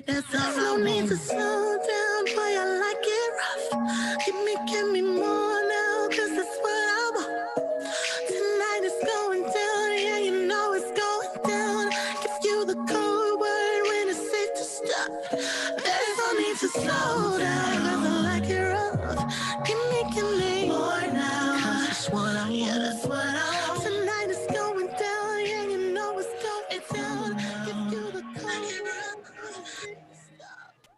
There's no need to slow down, boy, I like it rough. Give me more now, cause that's what I want. Tonight is going down, yeah, you know it's going down. Give you the code word when it's safe to stop. There's no need to slow down, cause I like it rough. Give me more now, cause that's what I want. Yeah, that's what I want. Tonight is going down, yeah, you know it's going down. Give you the code word when it's safe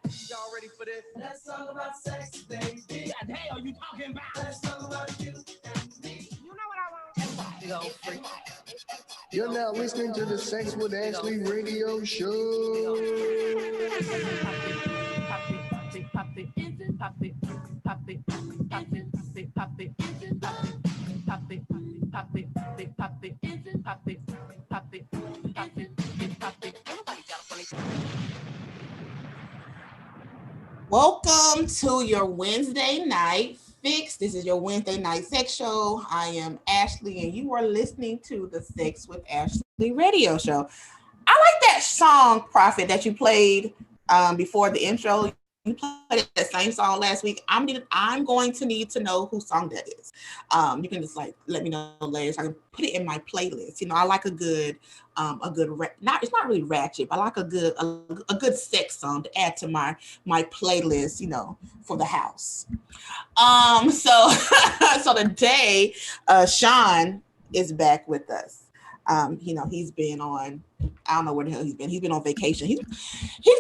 to stop. Y'all ready for this? Let's talk about sex, baby. What the hell are you talking about? Let's talk about you and me. You know what I want? You know, freak. You're now listening to the Sex with Ashley radio show. Welcome to your Wednesday night fix. This is your Wednesday night sex show. I am Ashley, and you are listening to the Sex with Ashley radio show. I like that song, Prophet, that you played before the intro. You played that same song last week. I'm going to need to know whose song that is. You can just let me know later so I can put it in my playlist. You know, I like it's not really ratchet, but I like a good sex song to add to my playlist, you know, for the house. So today, Sean is back with us. You know, he's been on, I don't know where the hell he's been. He's been on vacation. He's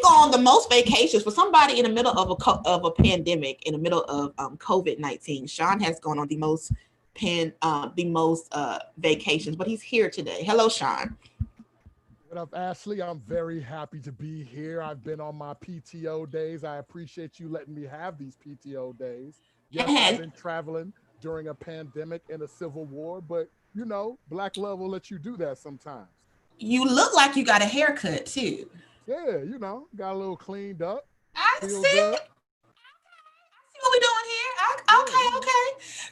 gone the most vacations for somebody in the middle of a pandemic, in the middle of COVID-19. Sean has gone on the most vacations, but he's here today. Hello, Sean. What up, Ashley? I'm very happy to be here. I've been on my PTO days. I appreciate you letting me have these PTO days. Yes, I've been traveling during a pandemic and a civil war, but you know, Black love will let you do that sometimes. You look like you got a haircut too. Yeah, you know, got a little cleaned up. I see. Good. I see what we're doing here. Okay.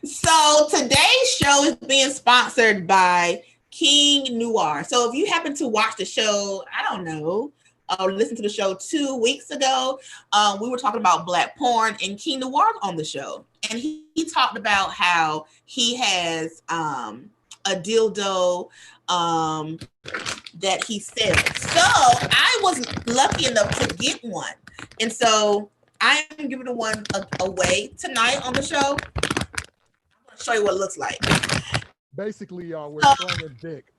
So today's show is being sponsored by King Noir. So if you happen to watch the show, I don't know, or listen to the show 2 weeks ago, we were talking about black porn, and King Noir on the show, and he talked about how he has a dildo that he sells. So I was lucky enough to get one, and so I am giving one away tonight on the show. I'm going to show you what it looks like. Basically, we're slanging dick.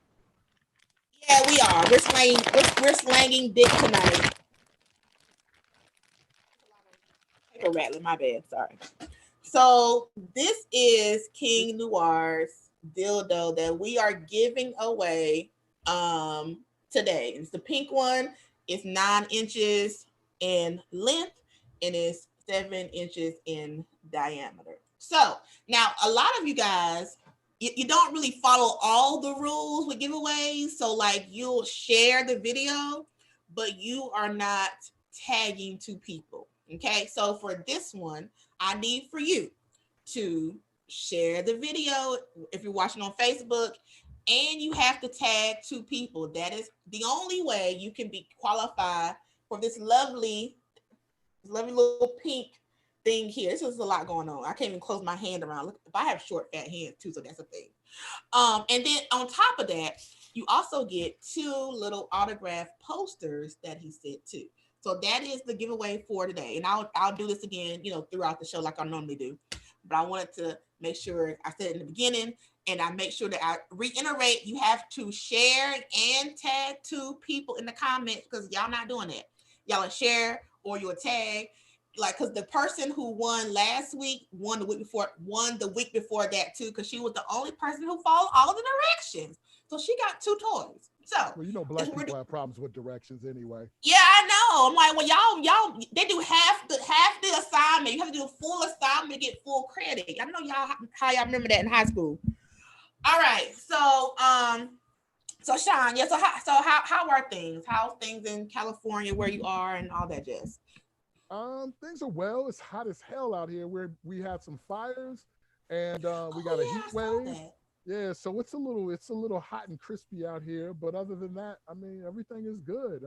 Yeah, we are. We're slanging dick tonight. Paper rattling, my bad. Sorry. So this is King Noir's dildo that we are giving away today. It's the pink one. It's 9 inches in length and it's 7 inches in diameter. So now a lot of you guys, you don't really follow all the rules with giveaways. So like you'll share the video, but you are not tagging 2 people. Okay. So for this one, I need for you to share the video if you're watching on Facebook, and you have to tag 2 people. That is the only way you can be qualified for this lovely little pink thing here. This is a lot going on. I can't even close my hand around. Look, if I have short, fat hands too, so that's a thing. And then on top of that, you also get 2 little autograph posters that he sent too. So that is the giveaway for today. And I'll do this again, you know, throughout the show like I normally do. But I wanted to make sure I said it in the beginning, and I make sure that I reiterate, you have to share and tag 2 people in the comments, because y'all not doing that. Y'all will share or you'll tag, like, because the person who won last week won the week before that too, because she was the only person who followed all the directions. So she got 2 toys. So well, you know, black people have problems with directions anyway. Yeah, I know. I'm like, well, y'all, they do half the assignment. You have to do a full assignment to get full credit. I know y'all how y'all remember that in high school. All right, so Sean, yeah. So how are things? How's things in California where you are and all that jazz? Things are well. It's hot as hell out here. We had some fires, and we got a heat wave. Yeah, so it's a little hot and crispy out here, but other than that, I mean, everything is good.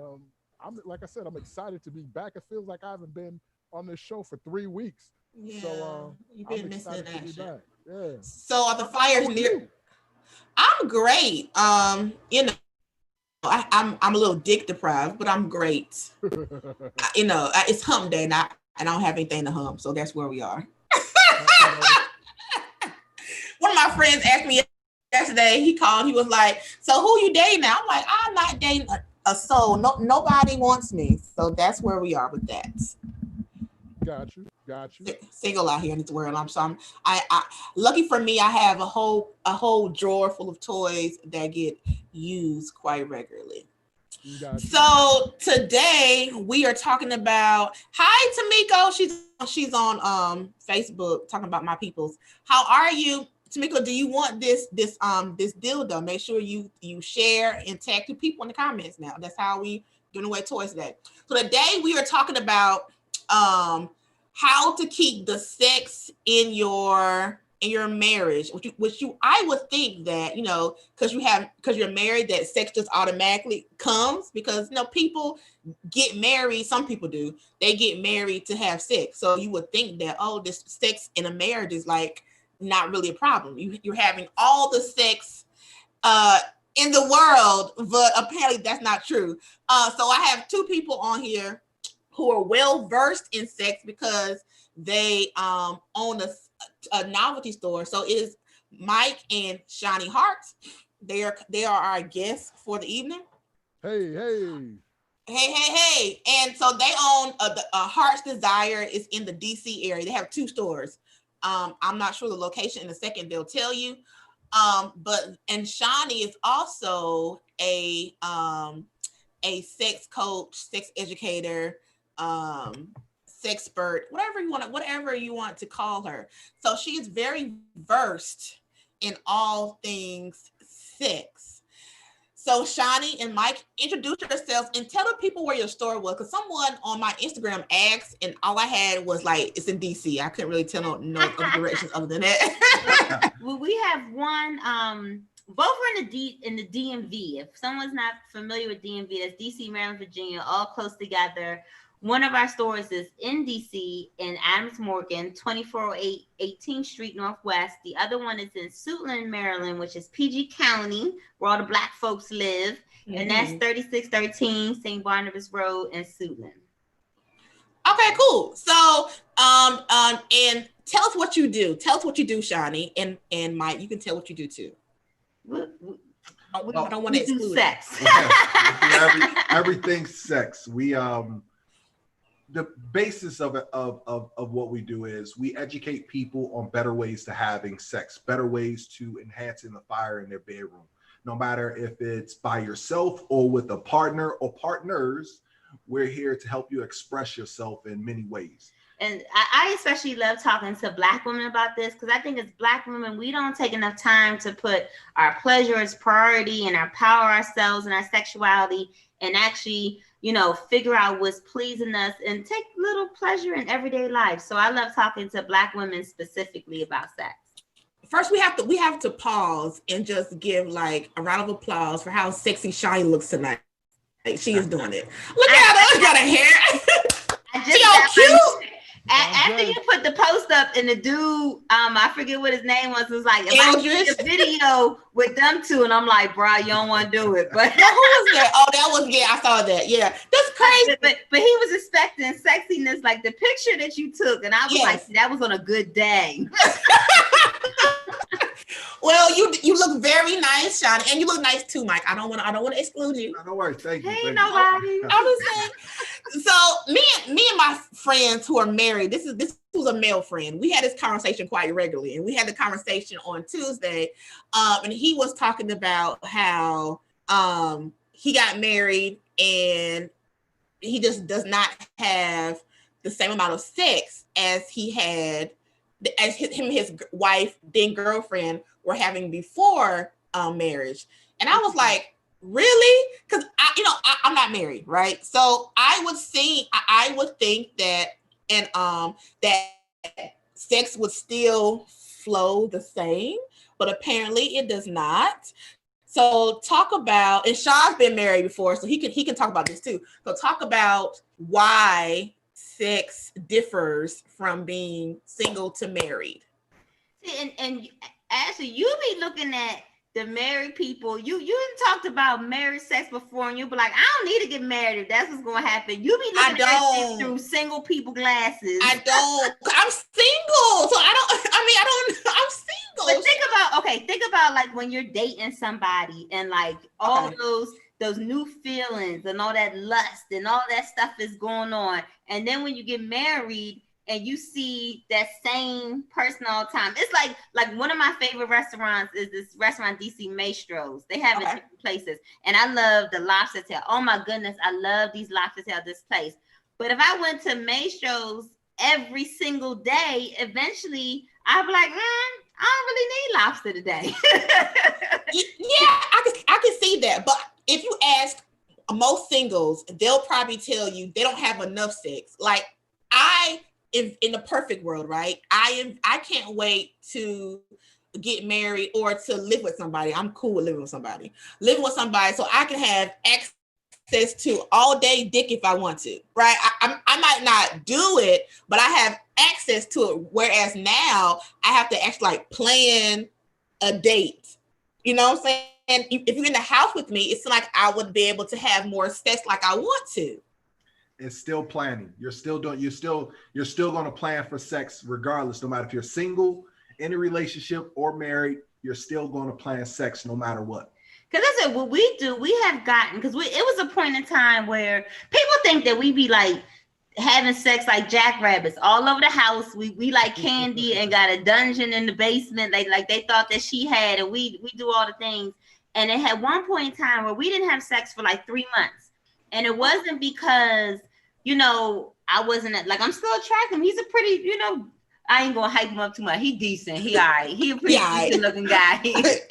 like I said, I'm excited to be back. It feels like I haven't been on this show for 3 weeks. Yeah, So you've I'm been missing excited to be action. back. Yeah. So are the fires How are near? you? I'm great. I'm a little dick deprived, but I'm great. It's hump day, and I don't have anything to hump, so that's where we are. You know, One of my friends asked me yesterday. He called. He was like, "So who you dating now?" I'm like, "I'm not dating a soul. No, nobody wants me." So that's where we are with that. got you. Got you. Single out here in this world. I lucky for me, I have a whole drawer full of toys that get used quite regularly. Got you. So today we are talking about, hi Tamiko. She's on Facebook talking about my peoples. How are you? Tamiko, do you want this dildo? Make sure you share and tag two people in the comments now. That's how we giving away toys today. So today we are talking about how to keep the sex in your marriage, which I would think that, because you're married, that sex just automatically comes, because people get married. Some people do. They get married to have sex. So you would think that, oh, this sex in a marriage is like not really a problem. You're having all the sex in the world, but apparently that's not true. So I have two people on here who are well versed in sex because they own a novelty store. So it is Mike and Shawnee Hart. They are our guests for the evening. Hey, hey. Hey. And so they own the Heart's Desire is in the DC area. They have 2 stores. I'm not sure the location. In a second they'll tell you. And Shawnee is also a sex coach, sex educator, sexpert, whatever you want to call her. So she is very versed in all things sex. So Shawnee and Mike, introduce yourselves and tell the people where your store was, because someone on my Instagram asked, and all I had was like, it's in DC. I couldn't really tell no other directions other than that. Well, we have one. Both are in the DMV. If someone's not familiar with DMV, that's DC, Maryland, Virginia, all close together. One of our stores is in DC in Adams Morgan, 2408 18th Street Northwest. The other one is in Suitland, Maryland, which is PG County, where all the Black folks live. Mm-hmm. And that's 3613 St. Barnabas Road in Suitland. Okay, cool. So, and tell us what you do. Tell us what you do, Shawnee, and Mike. You can tell what you do too. I don't want to exclude sex. Everything's sex. We the basis of what we do is we educate people on better ways to having sex, better ways to enhancing the fire in their bedroom. No matter if it's by yourself or with a partner or partners, we're here to help you express yourself in many ways. And I especially love talking to Black women about this, because I think as Black women, we don't take enough time to put our pleasure as priority and empower ourselves and our sexuality and actually, figure out what's pleasing us and take little pleasure in everyday life. So I love talking to Black women specifically about sex. First, we have to pause and just give like a round of applause for how sexy Shawnee looks tonight. She is doing it. Look at her. She got her hair. She all cute. After you put the post up and the dude, I forget what his name was like, if I did a video with them two, and I'm like, bro, you don't want to do it. But who was that? Oh, that was, yeah, I saw that. Yeah, that's crazy. But he was expecting sexiness, like the picture that you took, and I was like, that was on a good day. Well, you look very nice, Shawnee, and you look nice too, Mike. I don't want to exclude you. No worries, thank you. Hey, nobody. I'm just saying. So me and my friends who are married, this was a male friend. We had this conversation quite regularly, and we had the conversation on Tuesday, and he was talking about how he got married and he just does not have the same amount of sex as he had, as him and his wife, then girlfriend, were having before marriage. And I was like, really? Because I'm not married, right? So I would think that that sex would still flow the same, but apparently it does not. So talk about, and Sean's been married before, so he can talk about this too. So talk about why sex differs from being single to married. See, and actually, you be looking at the married people. You talked about married sex before, and you be like, I don't need to get married if that's what's going to happen. You be looking at it through single people glasses. I don't. I'm single, so I'm single. But think about like when you're dating somebody and like all those new feelings and all that lust and all that stuff is going on, and then when you get married and you see that same person all the time. It's like one of my favorite restaurants is this restaurant, DC Maestro's. They have it in different places. And I love the lobster tail. Oh my goodness, I love these lobster tail, this place. But if I went to Maestro's every single day, eventually I'd be like, I don't really need lobster today. Yeah, I can see that. But if you ask most singles, they'll probably tell you they don't have enough sex. Like in the perfect world, right? I can't wait to get married or to live with somebody. I'm cool with living with somebody so I can have access to all day dick if I want to, right? I might not do it, but I have access to it. Whereas now I have to actually like plan a date. You know what I'm saying? And if you're in the house with me, it's like I would be able to have more sex like I want to. It's still planning. You're still going to plan for sex regardless, no matter if you're single, in a relationship, or married. You're still going to plan sex no matter what. Because I said, what we do, we have gotten, because it was a point in time where people think that we be like having sex like jackrabbits all over the house. We like Candy and got a dungeon in the basement. Like they thought that she had, and we do all the things. And it had one point in time where we didn't have sex for like 3 months. And it wasn't because, I wasn't like, I'm still attracted. He's a pretty, I ain't gonna hype him up too much. He decent. He all right. He a pretty decent looking guy. It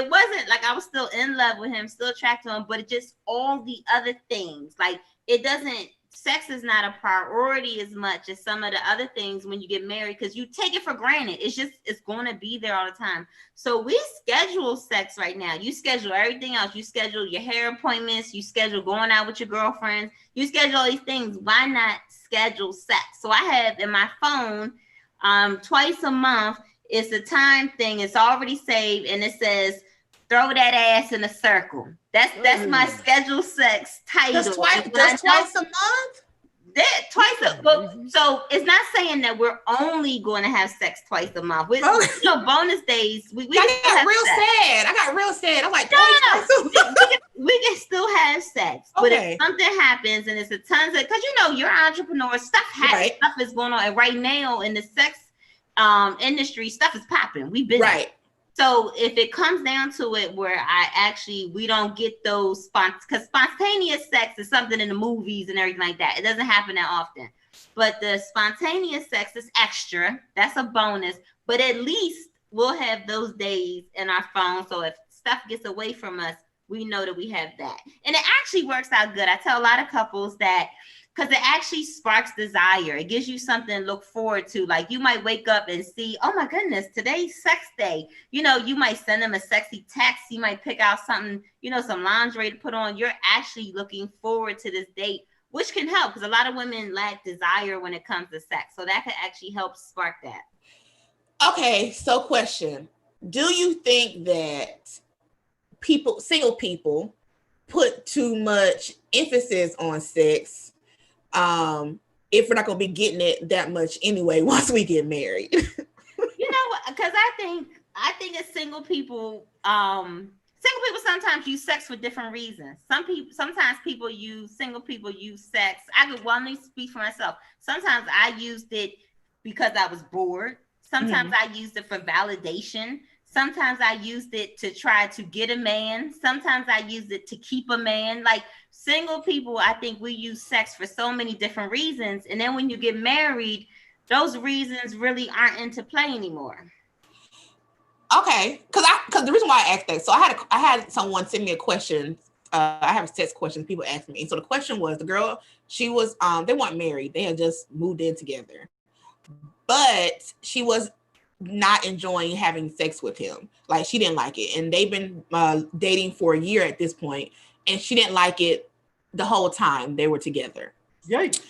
wasn't like I was still in love with him, still attracted to him, but it just all the other things. Like sex is not a priority as much as some of the other things when you get married, because you take it for granted. It's going to be there all the time. So we schedule sex right now. You schedule everything else. You schedule your hair appointments. You schedule going out with your girlfriends. You schedule all these things. Why not schedule sex? So I have in my phone twice a month. It's a time thing. It's already saved, and it says throw that ass in a circle. That's my scheduled sex title. Just twice a month? So it's not saying that we're only going to have sex twice a month. With bonus days, we I got real sad. I'm like, we can still have sex, but if something happens and it's a tons of, because you're an entrepreneur, stuff is going on, and right now in the sex industry, stuff is popping. We've been So if it comes down to it where we don't get those because spontaneous sex is something in the movies and everything like that. It doesn't happen that often. But the spontaneous sex is extra. That's a bonus. But at least we'll have those days in our phone. So if stuff gets away from us, we know that we have that. And it actually works out good. I tell a lot of couples that, because it actually sparks desire. It gives you something to look forward to. Like you might wake up and see, oh my goodness, today's sex day. You might send them a sexy text. You might pick out something, some lingerie to put on. You're actually looking forward to this date, which can help because a lot of women lack desire when it comes to sex. So that could actually help spark that. Okay, so question. Do you think that single people put too much emphasis on sex if we're not going to be getting it that much anyway once we get married? Because I think as single people sometimes use sex for different reasons. Sometimes single people use sex. Let me speak for myself. Sometimes I used it because I was bored. Sometimes I used it for validation. Sometimes I used it to try to get a man. Sometimes I used it to keep a man. Like single people, I think we use sex for so many different reasons. And then when you get married, those reasons really aren't into play anymore. Okay, because the reason why I asked that, so I had someone send me a question. I have sex questions people ask me. So the question was, the girl, she was they weren't married. They had just moved in together. But she was not enjoying having sex with him. Like she didn't like it, and they've been dating for a year at this point, and she didn't like it the whole time they were together. Yikes.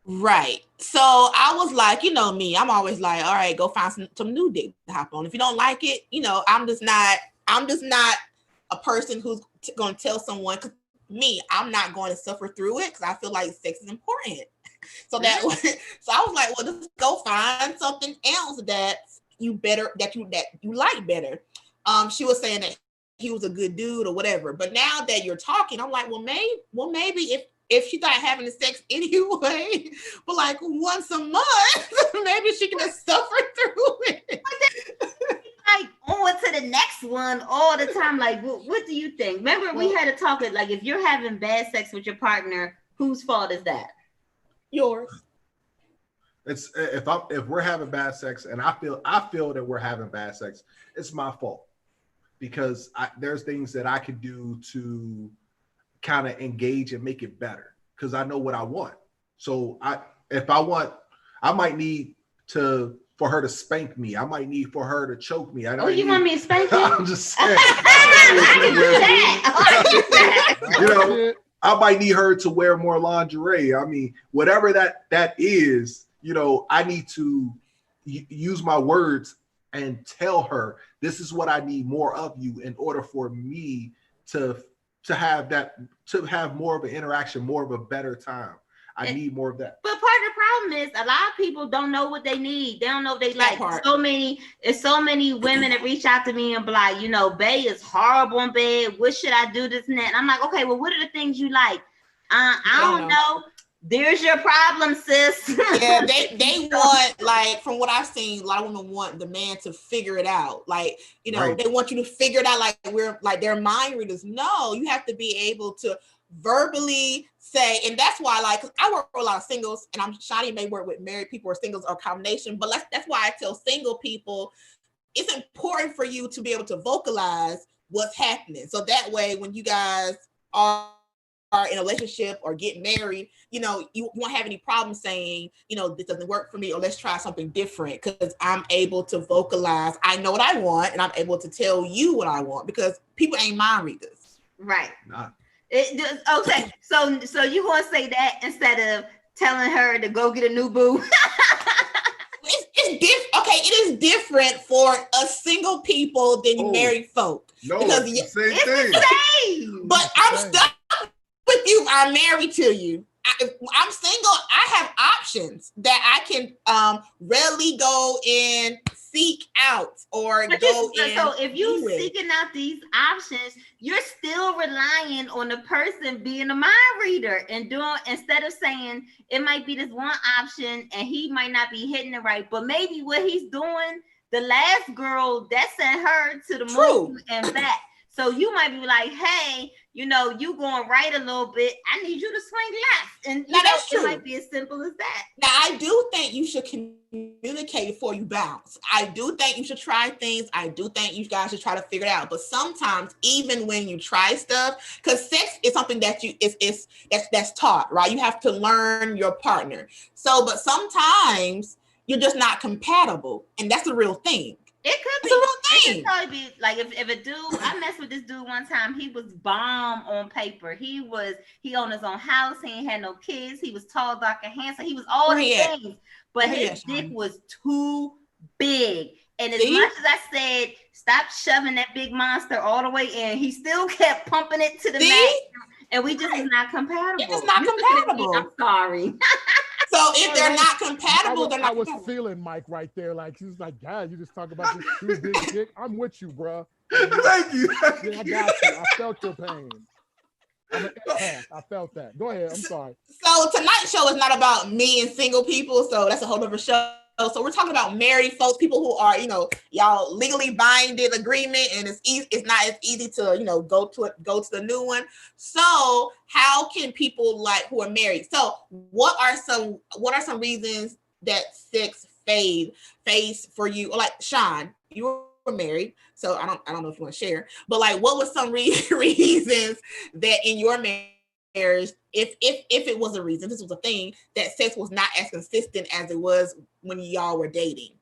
Right. So I was like, you know me, I'm always like, all right, go find some new dick to hop on. If you don't like it, you know, I'm just not a person who's going to tell someone. Cause me, I'm not going to suffer through it because I feel like sex is important. So that so I was like, well, just go find something else that you like better. She was saying that he was a good dude or whatever. But now that you're talking, I'm like, well, maybe if she's not having the sex anyway, but like once a month, maybe she can just suffer through it. Like on to the next one all the time. Like, what do you think? Remember, we had a talk that like if you're having bad sex with your partner, whose fault is that? Yours. It's if we're having bad sex and I feel that we're having bad sex, it's my fault because there's things that I could do to kind of engage and make it better because I know what I want. So I might need for her to spank me. I might need for her to choke me. You want me to spank you? I'm just saying. You know, I might need her to wear more lingerie. I mean, whatever that is, you know, I need to use my words and tell her this is what I need more of you in order for me to have more of an interaction, more of a better time. I need more of that. But part of the problem is a lot of people don't know what they need. They don't know what they like. It's so many women that reach out to me and be like, you know, Bae is horrible in bed. What should I do this and that? And I'm like, okay, well, what are the things you like? I don't know. There's your problem, sis. Yeah, they want, like, from what I've seen, a lot of women want the man to figure it out. Like, you know, They want you to figure it out like we're like they're mind readers. No, you have to be able to verbally say, and that's why, like, I work with a lot of singles, and Shani may work with married people or singles or combination, but that's why I tell single people it's important for you to be able to vocalize what's happening. So that way, when you guys are in a relationship or get married, you know, you won't have any problem saying, you know, this doesn't work for me, or let's try something different, because I'm able to vocalize. I know what I want, and I'm able to tell you what I want, because people ain't mind readers. Right. Nah. Okay, so you gonna say that instead of telling her to go get a new boo? It's different. Okay, it is different for us single people than married folk. No, because it's the same thing. The same. But I'm stuck with you. I'm married to you. I'm single. I have options that I can readily go and seek out or go in. So if you seeking out these options, you're still relying on the person being a mind reader and doing, instead of saying it might be this one option and he might not be hitting it right, but maybe what he's doing, the last girl that sent her to the moon and back. So you might be like, hey, you know, you going right a little bit. I need you to swing left. And now that's true. It might be as simple as that. Now, I do think you should communicate before you bounce. I do think you should try things. I do think you guys should try to figure it out. But sometimes, even when you try stuff, because sex is something that that's taught, right? You have to learn your partner. So, but sometimes you're just not compatible, and that's the real thing. It could be. It could probably be like if a dude, I messed with this dude one time. He was bomb on paper. He owned his own house. He ain't had no kids. He was tall, dark, and handsome. He was all these things, but his dick was too big. And as much as I said, stop shoving that big monster all the way in, he still kept pumping it to the max. And we just is not compatible. It's not compatible. I'm sorry. So if they're not compatible, I was feeling Mike right there. Like, he was like, God, you just talk about this big dick. I'm with you, bro. Thank you. Yeah, I got you. I felt your pain. I felt that. Go ahead. I'm sorry. So tonight's show is not about me and single people. So that's a whole other show. So we're talking about married folks, people who are, you know, y'all legally binded agreement, and it's not as easy to, you know, go to the new one. So how can people like who are married? So what are some reasons that sex fades for you? Or like Sean, you were married, so I don't know if you want to share, but like what were some reasons that in your marriage, if it was a reason, this was a thing, that sex was not as consistent as it was when y'all were dating?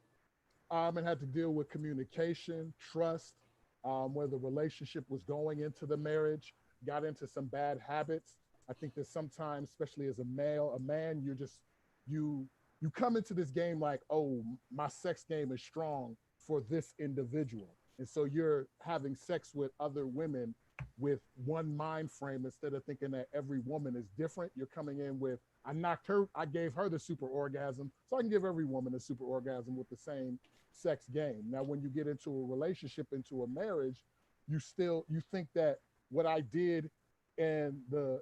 and had to deal with communication, trust, where the relationship was going into the marriage, got into some bad habits. I think that sometimes, especially as a man, you come into this game like, oh, my sex game is strong for this individual. And so you're having sex with other women with one mind frame instead of thinking that every woman is different. You're coming in with, I gave her the super orgasm, so I can give every woman a super orgasm with the same sex game. Now, when you get into a relationship, into a marriage, you think that what I did in the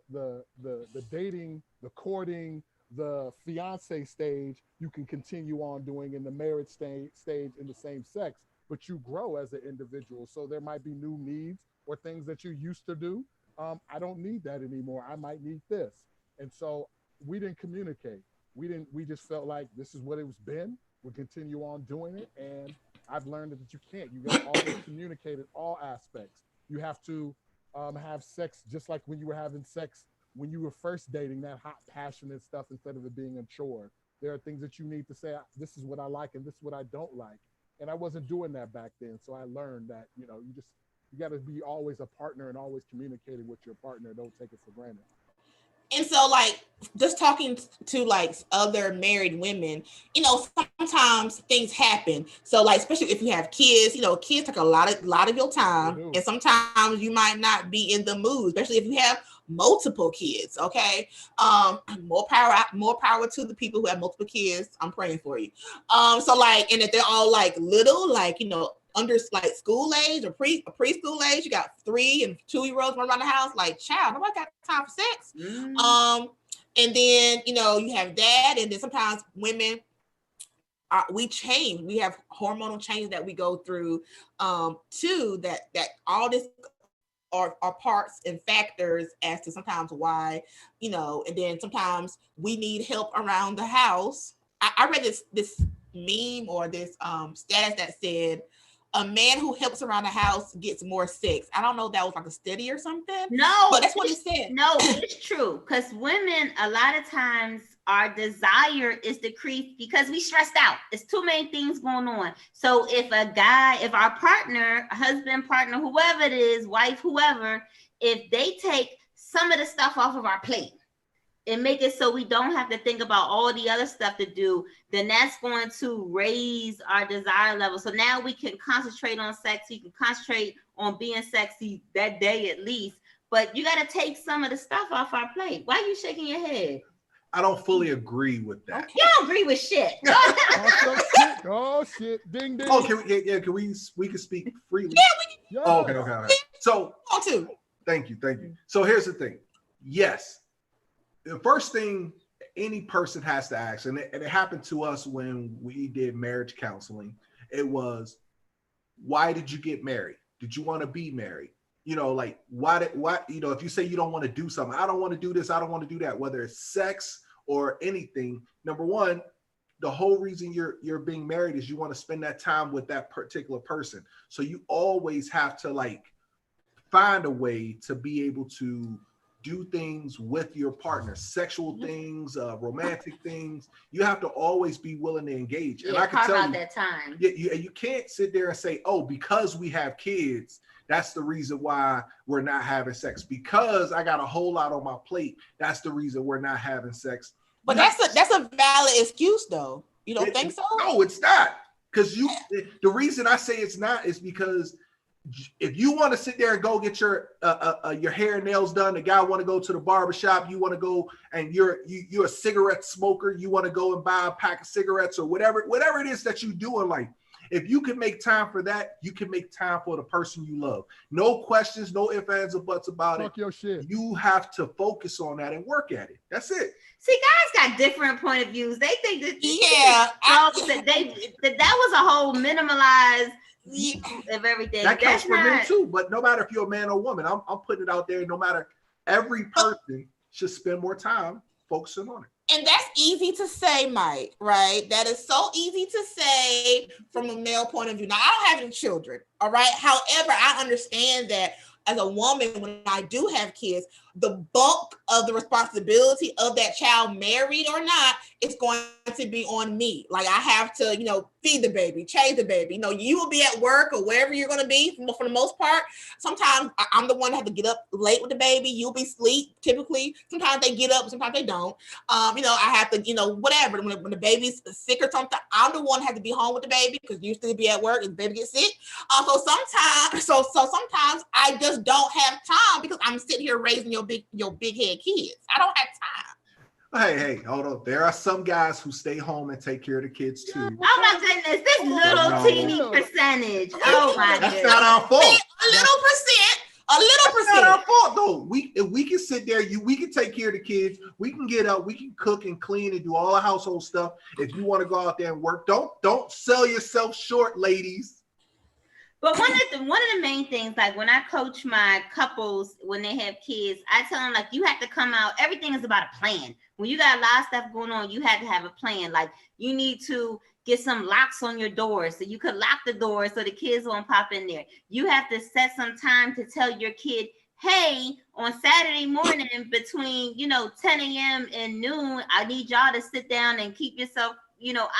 dating, the courting, the fiance stage, you can continue on doing in the marriage stage in the same sex, but you grow as an individual. So there might be new needs or things that you used to do. I don't need that anymore. I might need this. And so we didn't communicate. We just felt like this is what it's been. We'll continue on doing it. And I've learned that you can't. You got to always communicate in all aspects. You have to have sex just like when you were having sex when you were first dating, that hot, passionate stuff, instead of it being a chore. There are things that you need to say, this is what I like and this is what I don't like. And I wasn't doing that back then. So I learned that, you got to be always a partner and always communicating with your partner. Don't take it for granted. And so, like, just talking to like other married women, sometimes things happen. So, like, especially if you have kids, kids take a lot of your time, and sometimes you might not be in the mood, especially if you have multiple kids. Okay, more power to the people who have multiple kids. I'm praying for you. So, like, and if they're all like little, like, under like school age or preschool age, you got 3 and 2-year-olds running around the house. Like, child, nobody got time for sex. And then you have that, and then sometimes women we change. We have hormonal changes that we go through too. That all this are parts and factors as to sometimes why and then sometimes we need help around the house. I read this meme or this status that said, a man who helps around the house gets more sex. I don't know if that was like a study or something. No, but that's what it said. No, it's true. Because women, a lot of times, our desire is decreased because we stressed out. It's too many things going on. So if our partner, husband, partner, whoever it is, wife, whoever, if they take some of the stuff off of our plate and make it so we don't have to think about all the other stuff to do, then that's going to raise our desire level. So now we can concentrate on sex. You can concentrate on being sexy that day at least. But you got to take some of the stuff off our plate. Why are you shaking your head? I don't fully agree with that. You don't agree with shit. Oh shit! Ding ding. Oh, can we can speak freely? Yeah, we can. Oh, okay. So, thank you. So here's the thing. Yes. The first thing any person has to ask, and it happened to us when we did marriage counseling, it was, why did you get married? Did you want to be married? Like, why, if you say you don't want to do something, I don't want to do this, I don't want to do that, whether it's sex or anything. Number one, the whole reason you're being married is you want to spend that time with that particular person. So you always have to like find a way to be able to do things with your partner, sexual things, romantic things. You have to always be willing to engage. And I can tell you that time. You can't sit there and say, oh, because we have kids, that's the reason why we're not having sex. Because I got a whole lot on my plate, that's the reason we're not having sex. But that's a valid excuse, though. You don't think so? No, it's not. Because the reason I say it's not is because if you want to sit there and go get your hair and nails done, the guy want to go to the barbershop, you want to go and you're a cigarette smoker, you want to go and buy a pack of cigarettes or whatever it is that you do in life. If you can make time for that, you can make time for the person you love. No questions, no ifs, ands, or buts about it. Fuck your shit. You have to focus on that and work at it. That's it. See, guys got different point of views. They think that that was a whole minimalized of everything. That counts for men too, but no matter if you're a man or woman, I'm putting it out there. No matter, every person should spend more time focusing on it. And that's easy to say, Mike, right? That is so easy to say from a male point of view. Now, I don't have any children, all right? However, I understand that as a woman, when I do have kids, the bulk of the responsibility of that child, married or not, is going to be on me. Like I have to, feed the baby, change the baby. You will be at work or wherever you're going to be for the most part. Sometimes I'm the one that have to get up late with the baby. You'll be asleep typically. Sometimes they get up, sometimes they don't. I have to, whatever. When the baby's sick or something, I'm the one that has to be home with the baby because you still be at work and the baby gets sick. So sometimes I just don't have time because I'm sitting here raising your big head kids. I don't have time. Hey, hold on. There are some guys who stay home and take care of the kids too. Oh my goodness, this little teeny percentage. Oh my goodness. That's not our fault. A little percent. That's not our fault though. If we can sit there, we can take care of the kids. We can get up. We can cook and clean and do all the household stuff. If you want to go out there and work, don't sell yourself short, ladies. But one of the main things, like when I coach my couples when they have kids, I tell them like you have to come out. Everything is about a plan. When you got a lot of stuff going on, you have to have a plan. Like you need to get some locks on your doors so you could lock the door so the kids won't pop in there. You have to set some time to tell your kid, hey, on Saturday morning between 10 a.m. and noon, I need y'all to sit down and keep yourself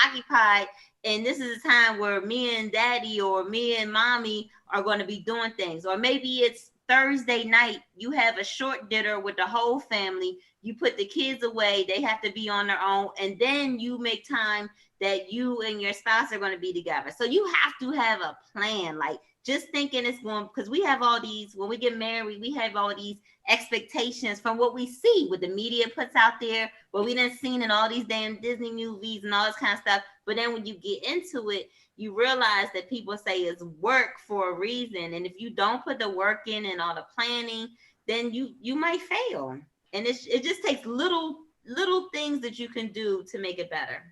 occupied. And this is a time where me and daddy or me and mommy are going to be doing things. Or maybe it's Thursday night, you have a short dinner with the whole family. You put the kids away, they have to be on their own. And then you make time that you and your spouse are going to be together. So you have to have a plan. Like just thinking it's going, because we have all these, when we get married, we have all these expectations from what we see, what the media puts out there, what we done seen in all these damn Disney movies and all this kind of stuff. But then when you get into it, you realize that people say it's work for a reason. And if you don't put the work in and all the planning, then you might fail. And it just takes little things that you can do to make it better.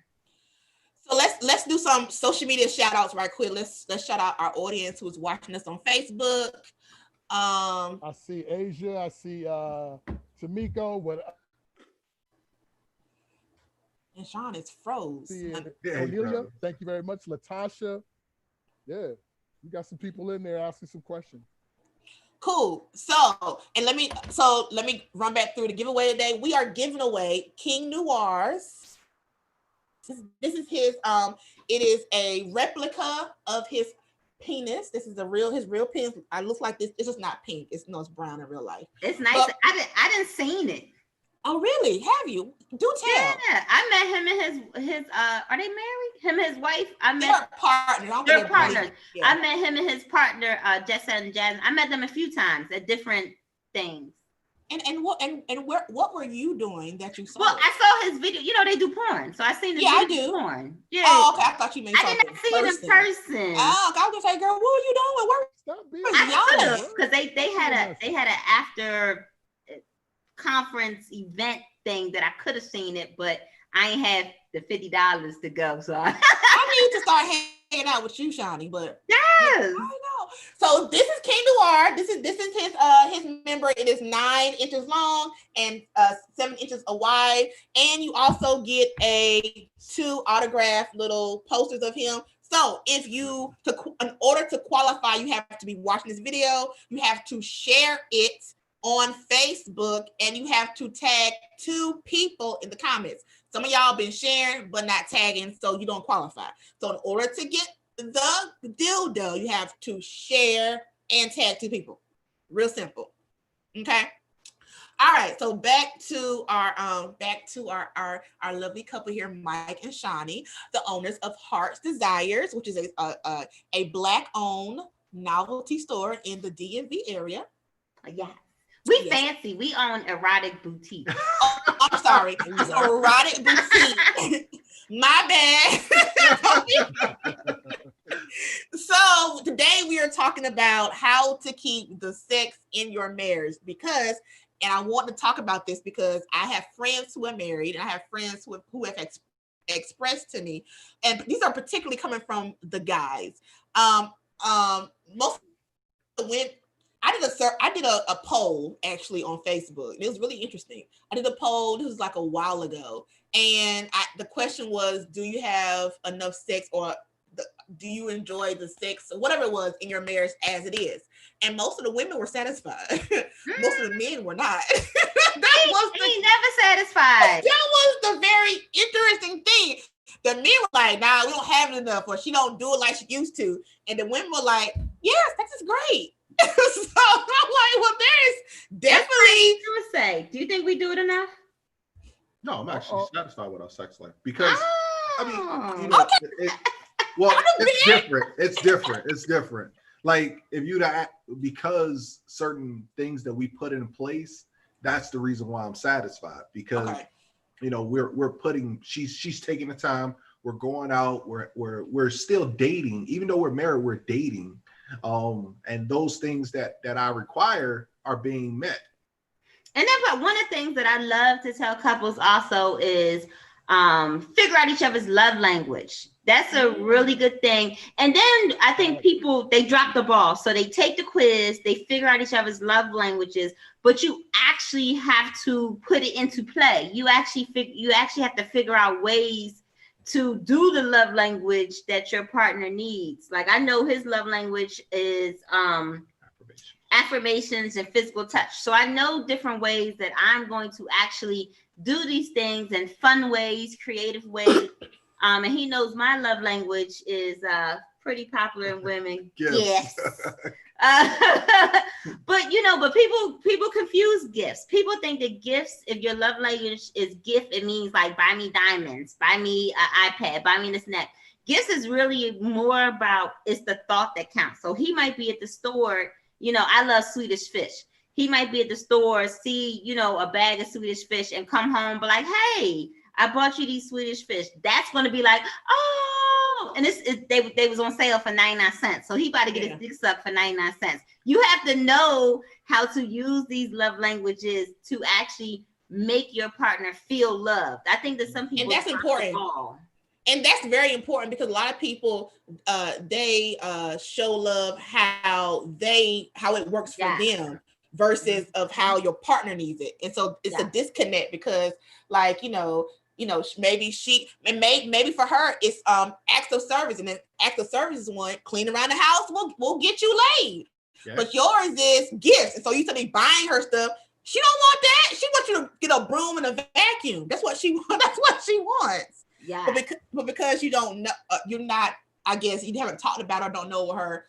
So let's do some social media shout outs right quick. Let's shout out our audience who's watching us on Facebook. I see Asia. I see Tamiko. And Sean is froze. Cornelia, thank you very much. Latasha. Yeah, you got some people in there asking some questions. Cool. So let me run back through the giveaway today. We are giving away King Noir's. This is his it is a replica of his penis. This is his real penis. I look like this. It's just not pink. It's brown in real life. It's nice. But I didn't seen it. Oh really? Have you? Do tell. Yeah, I met him and his are they married? Him and his wife. They're partners. They're partners. Yeah. I met him and his partner, Jessa and Jasmine. I met them a few times at different things. And what were you doing that you saw? Well, I saw his video. They do porn, so I seen the I do porn. Yeah. Oh, okay. I thought you meant I did not see it in person. Oh, I was gonna say, girl, what were you doing? Because they had an after conference event thing that I could have seen it, but I ain't have the $50 to go. So I need to start hanging out with you, Shawnee. But yes, I know. So this is King Noir. This is his member. It is 9 inches long and 7 inches wide. And you also get 2 autographed little posters of him. So in order to qualify, you have to be watching this video. You have to share it on Facebook and you have to tag 2 people in the comments. Some of y'all been sharing but not tagging, so you don't qualify. So in order to get the dildo, you have to share and tag 2 people. Real simple. Okay. All right. So back to our lovely couple here, Mike and Shawnee, the owners of Heart's Desires, which is a Black-owned novelty store in the DMV area. Yeah. We fancy. We own erotic boutique. Oh, I'm sorry. It's erotic boutique. My bad. So today we are talking about how to keep the sex in your marriage and I want to talk about this because I have friends who are married and I have friends who have expressed to me, and these are particularly coming from the guys. Most of the women. I did a poll actually on Facebook. It was really interesting. I did a poll. This was like a while ago, and the question was, do you have enough sex, or do you enjoy the sex, or whatever it was in your marriage as it is? and most of the women were satisfied. Most of the men were not. He never satisfied. That was the very interesting thing. The men were like, nah, we don't have it enough, or she don't do it like she used to. And the women were like, yes, sex is great. So I'm like, well, there's definitely. Say, do you think we do it enough? No, I'm actually satisfied with our sex life because I mean, Okay. It's different. It's different. Like if you because certain things that we put in place, that's the reason why I'm satisfied because we're putting she's taking the time, we're going out, we're still dating, even though we're married, we're dating. And those things that I require are being met. And then one of the things that I love to tell couples also is figure out each other's love language. That's a really good thing. And then I think people, they drop the ball. So they take the quiz, they figure out each other's love languages, but you actually have to put it into play. You actually have to figure out ways to do the love language that your partner needs. Like I know his love language is affirmations and physical touch. So I know different ways that I'm going to actually do these things in fun ways, creative ways. And he knows my love language is pretty popular in women. Yes. But people confuse gifts. People think that gifts, if your love language is gift, it means like buy me diamonds, buy me an iPad, buy me this and that. Gifts is really more about, it's the thought that counts. So he might be at the store, I love Swedish fish. He might be at the store, see, a bag of Swedish fish and come home, but like, hey, I bought you these Swedish fish. That's going to be like, oh, and they was on sale for 99 cents. So he about to get his dick sucked for 99 cents. You have to know how to use these love languages to actually make your partner feel loved. I think that some people, and that's important. And that's very important because a lot of people, they show love how it works for them versus of how your partner needs it. And so it's a disconnect because like, maybe maybe for her it's acts of service, and then acts of service is one, clean around the house will get you laid. Yes. But yours is gifts. And so you be buying her stuff. She don't want that. She wants you to get a broom and a vacuum. That's what she wants. Yeah. But because you don't know, you're not, I guess you haven't talked about or don't know what her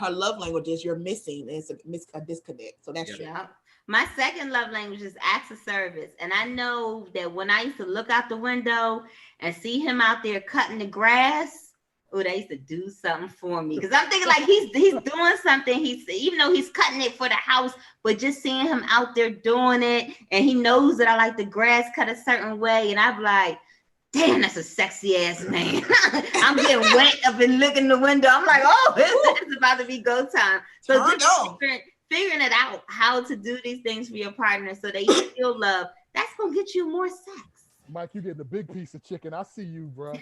love language is, you're missing. It's a disconnect. So that's true. Yeah. My second love language is acts of service. And I know that when I used to look out the window and see him out there cutting the grass, they used to do something for me. Because I'm thinking like he's doing something. Even though he's cutting it for the house, but just seeing him out there doing it, and he knows that I like the grass cut a certain way. And I'm like, damn, that's a sexy ass man. I'm getting wet up and looking in the window. I'm like, oh, it's about to be go time. So figuring it out how to do these things for your partner so they feel love, that's gonna get you more sex. Mike, you getting a big piece of chicken. I see you, bro.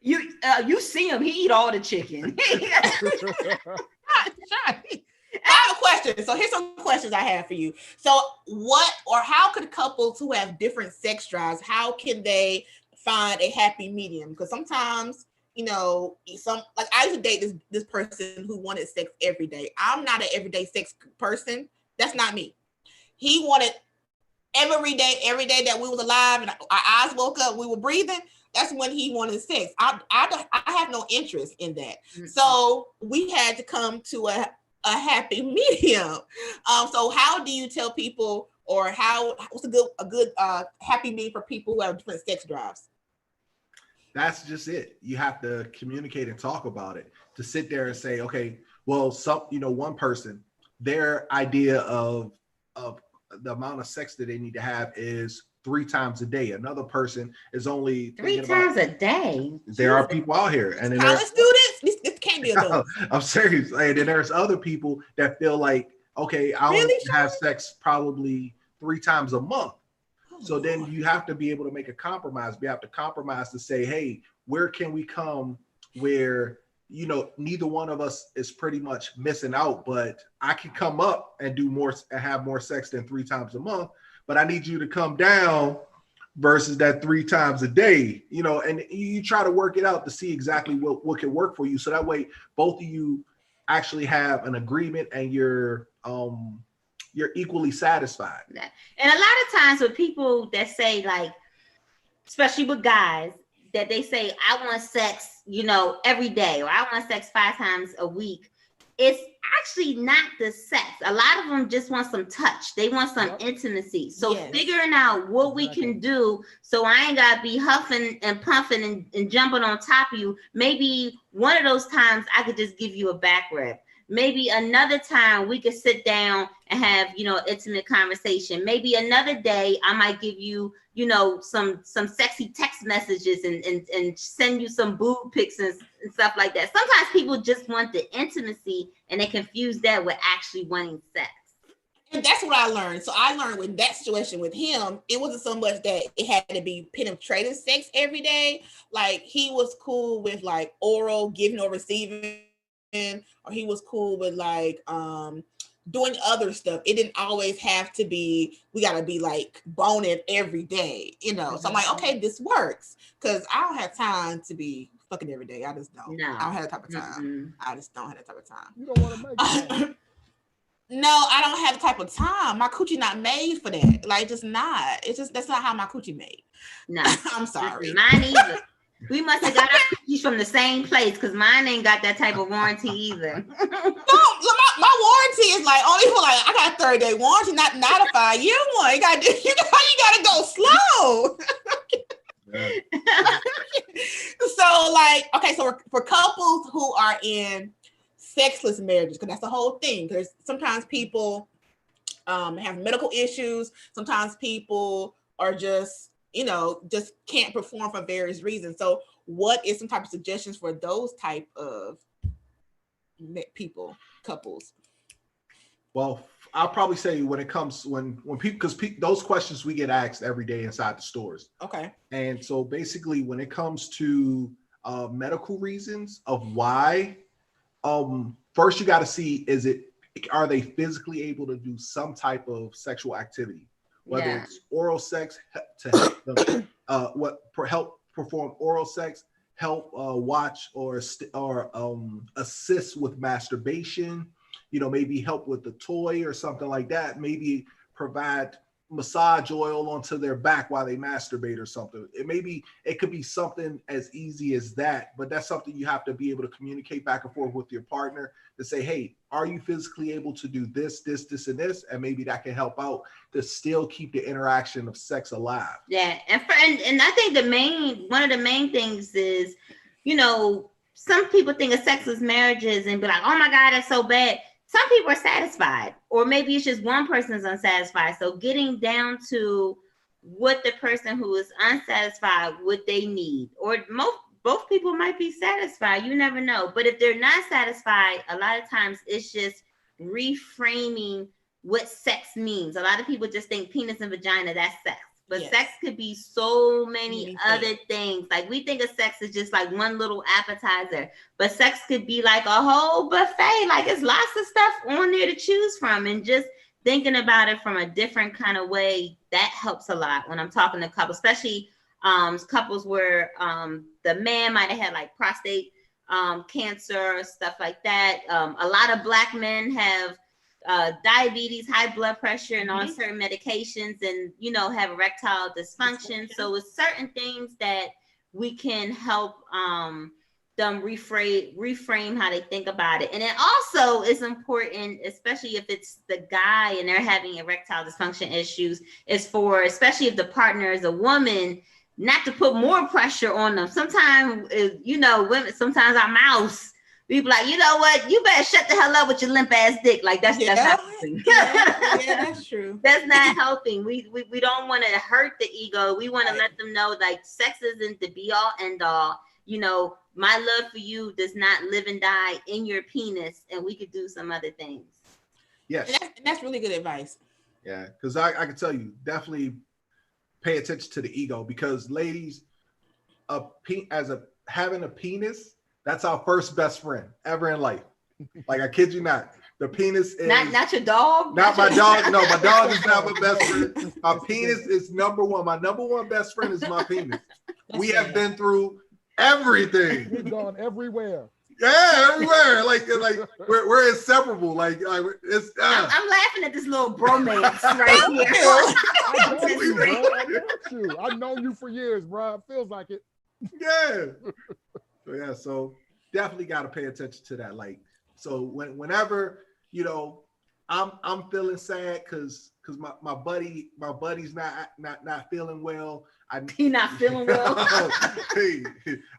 You see him, he eat all the chicken. I have a question. So here's some questions I have for you. So how could couples who have different sex drives, how can they find a happy medium? Because sometimes, I used to date this person who wanted sex every day. I'm not an everyday sex person. That's not me. He wanted every day that we was alive and our eyes woke up, we were breathing. That's when he wanted sex. I have no interest in that. Mm-hmm. So we had to come to a happy medium. So how do you tell people, or what's a good happy medium for people who have different sex drives? That's just it. You have to communicate and talk about it. To sit there and say, okay, well, one person, their idea of the amount of sex that they need to have is 3 times a day. Another person is only 3 times a day. There are people out here, and then college students. This can't be adults. I'm serious. And then there's other people that feel like, okay, I only have sex probably 3 times a month. So then you have to be able to make a compromise. We have to compromise to say, hey, where can we come where, neither one of us is pretty much missing out, but I can come up and do more and have more sex than 3 times a month, but I need you to come down versus that 3 times a day, and you try to work it out to see exactly what can work for you. So that way both of you actually have an agreement and you're equally satisfied. And a lot of times with people that say, like, especially with guys, that they say, I want sex, you know, every day, or I want sex 5 times a week. It's actually not the sex. A lot of them just want some touch. They want some intimacy. So figuring out what we can do so I ain't got to be huffing and puffing and jumping on top of you. Maybe one of those times I could just give you a back rub. Maybe another time we could sit down and have, you know, intimate conversation. Maybe another day I might give you, you know, some sexy text messages and send you some boob pics and stuff like that. Sometimes people just want the intimacy and they confuse that with actually wanting sex. And that's what I learned. So I learned with that situation with him, it wasn't so much that it had to be penetrative sex every day. Like he was cool with like oral, giving or receiving, or he was cool with like doing other stuff. It didn't always have to be, we got to be like boning every day, you know. So I'm like, okay, this works, because I don't have time to be fucking every day. I just don't. No. I don't have that type of time. I just don't have that type of time. You don't want to make it. No, I don't have the type of time. My coochie not made for that. Like, just not. It's just, that's not how my coochie made. No. I'm sorry. Mine either. We must have got our cookies from the same place, because mine ain't got that type of warranty either. No, my warranty is like only for like, I got a 30-day warranty, not a 5-year one. You gotta go slow. So like, okay, so for couples who are in sexless marriages, because that's the whole thing, because sometimes people have medical issues, sometimes people are just, you know, just can't perform for various reasons. So what is some type of suggestions for those type of people, couples? Well, I'll probably say when it comes, when people, because those questions we get asked every day inside the stores. Okay. And so basically when it comes to medical reasons of why, first you got to see, are they physically able to do some type of sexual activity? Whether it's oral sex to help them, help perform oral sex, help watch or assist with masturbation, you know, maybe help with the toy or something like that, maybe provide massage oil onto their back while they masturbate or something. It could be something as easy as that, but that's something you have to be able to communicate back and forth with your partner to say, hey, are you physically able to do this, and this? And maybe that can help out to still keep the interaction of sex alive. Yeah, and I think one of the main things is, you know, some people think of sexless marriages and be like, oh my God, that's so bad. Some people are satisfied, or maybe it's just one person is unsatisfied. So getting down to what the person who is unsatisfied, what they need, or both people might be satisfied. You never know. But if they're not satisfied, a lot of times it's just reframing what sex means. A lot of people just think penis and vagina, that's sex. But sex could be so many other things. Like we think of sex as just like one little appetizer, but sex could be like a whole buffet. Like it's lots of stuff on there to choose from, and just thinking about it from a different kind of way, that helps a lot when I'm talking to couples, especially couples where the man might have had like prostate cancer, stuff like that. A lot of Black men have diabetes, high blood pressure, and on certain medications, and you know, have erectile dysfunction. So it's certain things that we can help them reframe how they think about it. And it also is important, especially if it's the guy and they're having erectile dysfunction issues, is for, especially if the partner is a woman, not to put more pressure on them. Sometimes, you know, women, sometimes our mouths, we be like, you know what? You better shut the hell up with your limp ass dick. Like that's not helping. Yeah, that's true. That's not helping. We don't want to hurt the ego. We want to let them know like sex isn't the be all end all. You know, my love for you does not live and die in your penis, and we could do some other things. Yes, and that's really good advice. Yeah, because I can tell you, definitely pay attention to the ego, because ladies, having a penis, that's our first best friend ever in life. Like, I kid you not. The penis is not your dog. Not my dog. No, my dog is not my best friend. My penis is number one. My number one best friend is my penis. We have been through everything. We've gone everywhere. Yeah, everywhere. Like we're inseparable. Like it's. I'm laughing at this little bromance right here. I got you, bro. I got you. I've known you for years, bro. It feels like it. Yeah. So definitely got to pay attention to that. Like, so whenever I'm feeling sad because my buddy's not feeling well. He not feeling well. But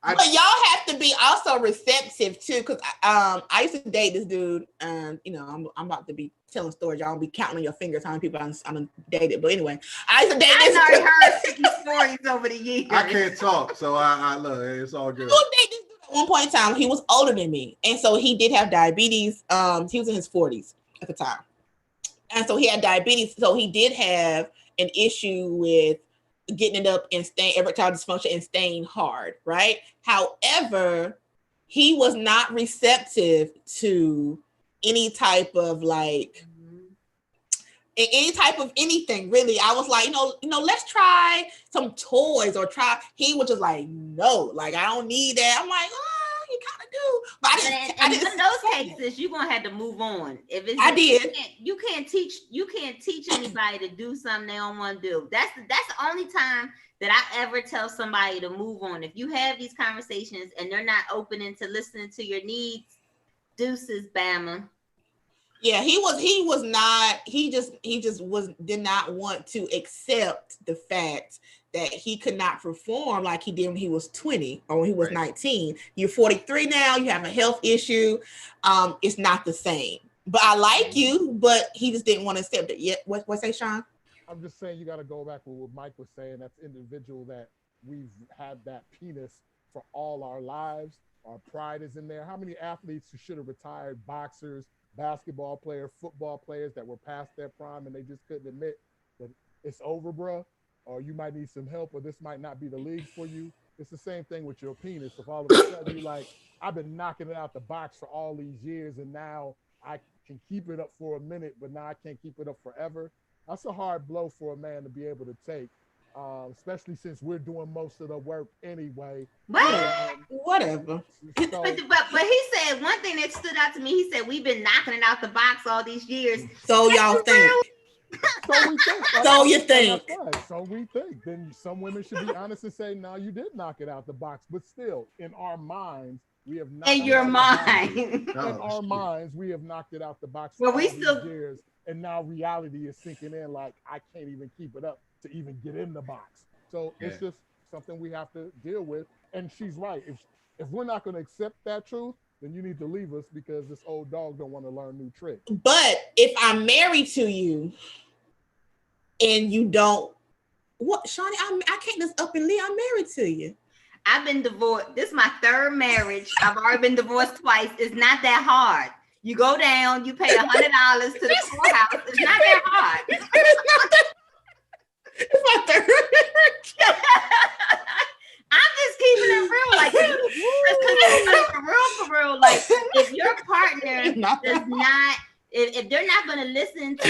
y'all have to be also receptive too, because I used to date this dude, and I'm about to be telling stories. Y'all be counting on your fingers how many people I'm dated. But anyway, I used to date this. I've already heard 50 stories over the years. I can't talk, so I look. It's all good. I used to date this dude at one point in time. He was older than me, and so he did have diabetes. He was in his 40s at the time, and so he had diabetes. So he did have an issue with getting it up and staying erectile dysfunction and staying hard, right? However, he was not receptive to any type of any type of anything really. I was like, let's try some toys or try. He was just like, no, like I don't need that. I'm like, oh, you kind of do, but I didn't. In those cases, you're gonna have to move on. If it's I did. You can't teach anybody to do something they don't want to do. That's the only time that I ever tell somebody to move on. If you have these conversations and they're not open into listening to your needs, deuces, Bama. Yeah, he did not want to accept the fact that he could not perform like he did when he was 20 or when he was 19. You're 43 now, you have a health issue. It's not the same. But I like you, but he just didn't want to accept it yet. What say, Sean? I'm just saying you got to go back with what Mike was saying. That's individual that we've had that penis for all our lives. Our pride is in there. How many athletes who should have retired, boxers, basketball players, football players that were past their prime and they just couldn't admit that it's over, bro, or you might need some help, or this might not be the league for you. It's the same thing with your penis. If all of a sudden you're like, I've been knocking it out the box for all these years and now I can keep it up for a minute, but now I can't keep it up forever. That's a hard blow for a man to be able to take, especially since we're doing most of the work anyway. Whatever. So, but he said one thing that stood out to me. He said, we've been knocking it out the box all these years. So y'all think. So we think. So you think. So we think. Then some women should be honest and say, no, you did knock it out the box. But still, in our minds, we have not. In your mind. In our minds, we have knocked it out the box well, for we all still these years. And now reality is sinking in like, I can't even keep it up to even get in the box. So it's just something we have to deal with. And she's right. If we're not going to accept that truth, then you need to leave us because this old dog don't want to learn new tricks. But if I'm married to you and you don't, what, Shawnee, I can't just up and leave. I'm married to you. I've been divorced. This is my third marriage. I've already been divorced twice. It's not that hard. You go down, you pay $100 to the courthouse. It's not that hard. It's my third marriage. I'm just keeping it real, like for real. Like if your partner does not, if they're not going to listen to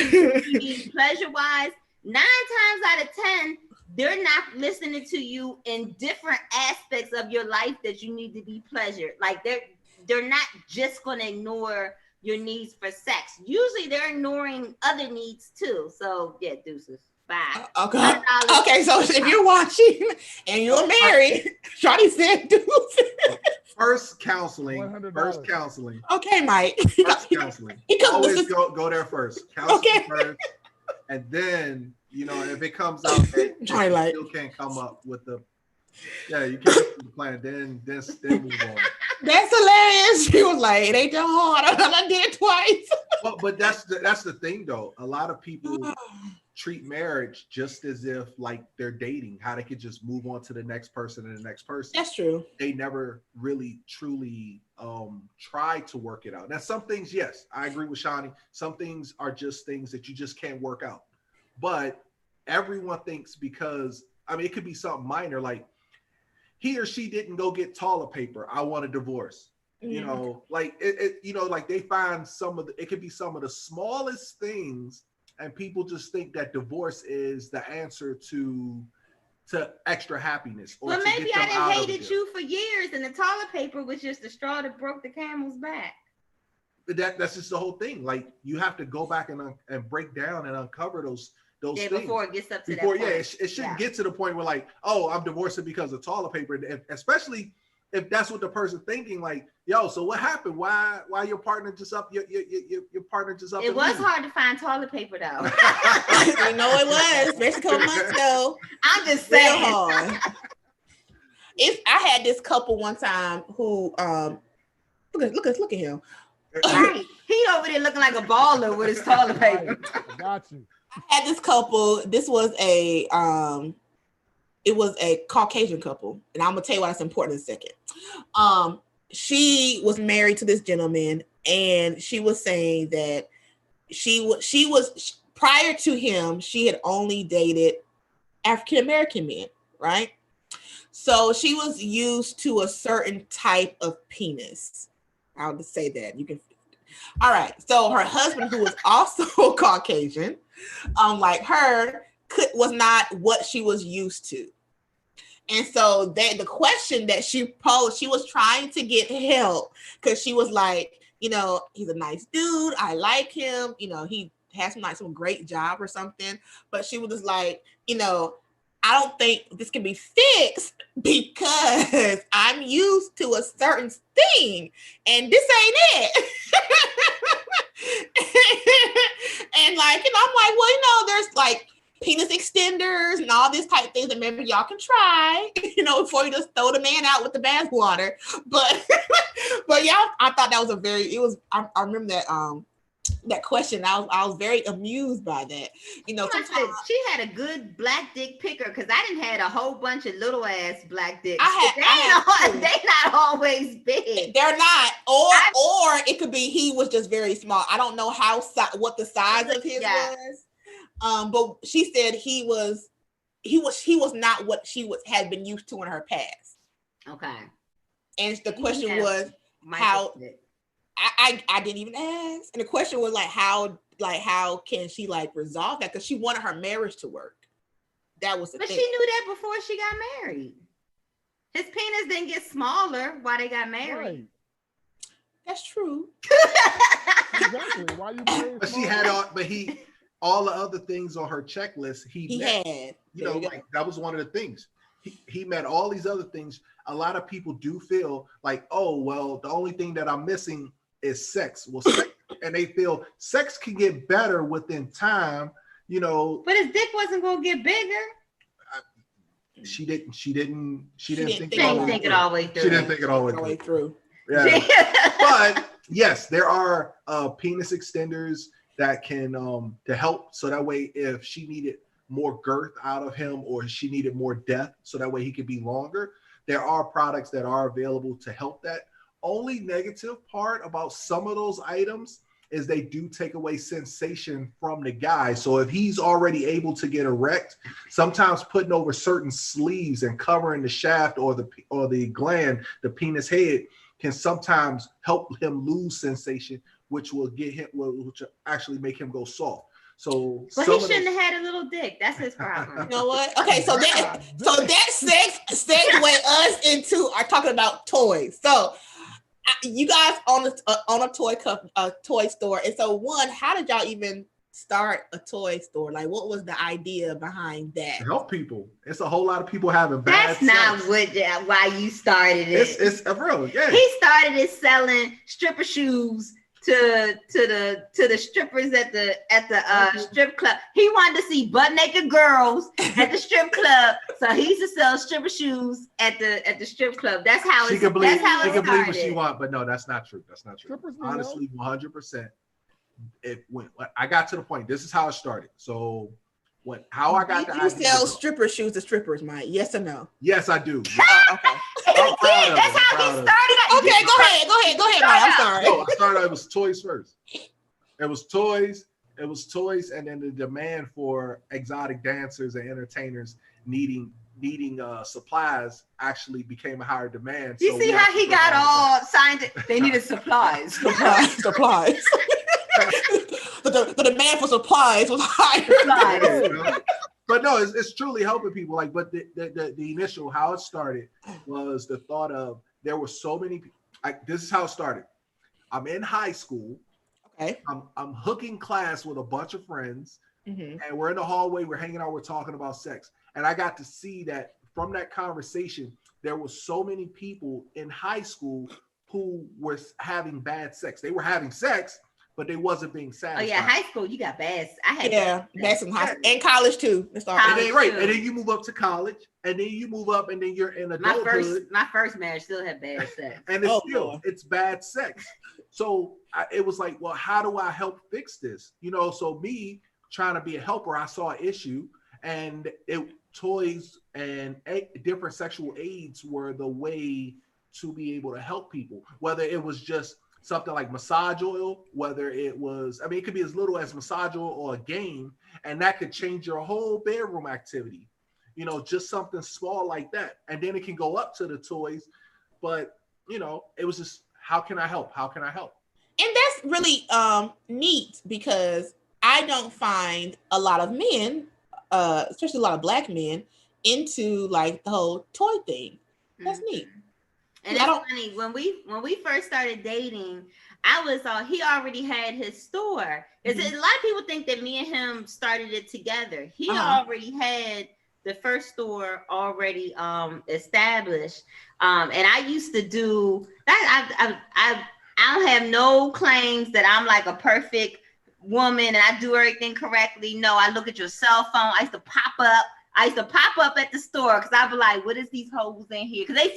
you pleasure-wise, 9 times out of 10, they're not listening to you in different aspects of your life that you need to be pleasured. Like they're not just going to ignore your needs for sex. Usually they're ignoring other needs too. So yeah, deuces. Bye. Okay. Okay, so if you're watching and you're married, Shawty said deuces. First counseling. $100. First counseling. Okay, Mike. First counseling. Always go there first. Counseling first. And then, if it comes out that you still can't come up with the you can't do the plan, then move on. That's hilarious. She was like, it ain't that hard. I did it twice. But that's the thing though. A lot of people treat marriage just as if like they're dating, how they could just move on to the next person and the next person. That's true. They never really truly try to work it out. Now some things, yes, I agree with Shawnee. Some things are just things that you just can't work out. But everyone thinks because, it could be something minor, like he or she didn't go get toilet paper, I want a divorce. Like like they find it could be some of the smallest things, and people just think that divorce is the answer to to extra happiness. Or Well, to maybe get them I out done of hated jail. you for years, and the toilet paper was just the straw that broke the camel's back. That's just the whole thing. Like you have to go back and break down and uncover those things before it gets up to before, that point. it shouldn't get to the point where like, oh, I'm divorcing because of toilet paper. Especially if that's what the person thinking, like, yo, so what happened? Why your partner just up? Your partner just up? It was hard to find toilet paper though. You know it was, especially a couple months ago. I'm just Real saying. hard. If I had this couple one time who look at him. Right. He over there looking like a baller with his toilet paper. Right. Got you. I had this couple. This was a it was a Caucasian couple, and I'm gonna tell you why that's important in a second. She was married to this gentleman, and she was saying that she was prior to him, she had only dated African American men, right? So she was used to a certain type of penis. I'll just say that. You can. All right. So her husband, who was also Caucasian, like her, was not what she was used to. And so the question that she posed, she was trying to get help because she was like, you know, he's a nice dude. I like him. You know, he has some great job or something. But she was just like, you know, I don't think this can be fixed because I'm used to a certain thing and this ain't it. And like, you know, I'm like, well, you know, there's like penis extenders and all this type of things that maybe y'all can try, you know, before you just throw the man out with the bath water. But yeah, I thought that was I remember that question. I was very amused by that. You know, she had a good black dick picker because I didn't had a whole bunch of little ass black dicks. They not always big. They're not, or it could be he was just very small. I don't know what the size of his was. But she said he was not what she had been used to in her past. Okay. And the question was how. I didn't even ask. And the question was how can she like resolve that? Because she wanted her marriage to work. That was the thing. But she knew that before she got married. His penis didn't get smaller while they got married. Right. That's true. Exactly. Why you married? But she had all the other things on her checklist. He met. Had. You know, like that was one of the things. He met all these other things. A lot of people do feel like, oh, well, the only thing that I'm missing is sex. Well, sex, and they feel sex can get better within time, you know. But his dick wasn't gonna get bigger. She didn't think it all the way through. She didn't think it all the way through. Yeah. But yes, there are penis extenders that can to help. So that way, if she needed more girth out of him or she needed more depth, so that way he could be longer, there are products that are available to help that. Only negative part about some of those items is they do take away sensation from the guy. So if he's already able to get erect, sometimes putting over certain sleeves and covering the shaft or the gland, the penis head, can sometimes help him lose sensation, which will actually make him go soft. So, but he shouldn't have had a little dick. That's his problem. You know what? Okay, so that segue us into our talking about toys. So you guys on a toy store, and so how did y'all even start a toy store? Like, what was the idea behind that? To help people. It's a whole lot of people having bad sex. That's not why you started it. It's a real, yeah. He started it selling stripper shoes to the strippers at the strip club. He wanted to see butt naked girls at the strip club, so he used to sell stripper shoes at the strip club. That's how she could believe what she wants, but no, that's not true. That's not true. Strippers, honestly, 100%. When I got to the point, this is how it started. So you sell stripper shoes to strippers, Mike? Yes or no? Yes, I do. Okay. That's how he started. Okay, go ahead, Mike. I'm sorry. No, I started. It was toys first. It was toys, and then the demand for exotic dancers and entertainers needing supplies actually became a higher demand. You see how he got all signed? They needed supplies. The demand for supplies was higher. But no, it's truly helping people. Like, but the initial how it started was the thought of there were so many. This is how it started. I'm in high school. Okay. I'm hooking class with a bunch of friends, Mm-hmm. and we're in the hallway. We're hanging out. We're talking about sex, and I got to see that from that conversation, there were so many people in high school who were having bad sex. They were having sex, but they wasn't being Oh satisfied. yeah, high school you got bad. I had That's in high school and college too. It's all And then, right, too. and then you move up to college, and then you move up, and then you're in adulthood. My first marriage still had bad sex. And it's Lord. it's bad sex. So it was like, well, how do I help fix this? You know, so me trying to be a helper, I saw an issue, and toys and different sexual aids were the way to be able to help people. Whether it was just something like massage oil, whether it was, I mean, it could be as little as massage oil or a game, and that could change your whole bedroom activity. You know, just something small like that. And then it can go up to the toys. But, you know, it was just, how can I help? How can I help? And that's really neat because I don't find a lot of men, especially a lot of Black men, into like the whole toy thing. That's neat. And it's funny, when we first started dating, I was he already had his store. Because a lot of people think that me and him started it together. He already had the first store already established. And I used to do that. I don't have no claims that I'm like a perfect woman and I do everything correctly. No, I look at your cell phone. I used to pop up at the store because I'd be like, what is these hoes in here? Because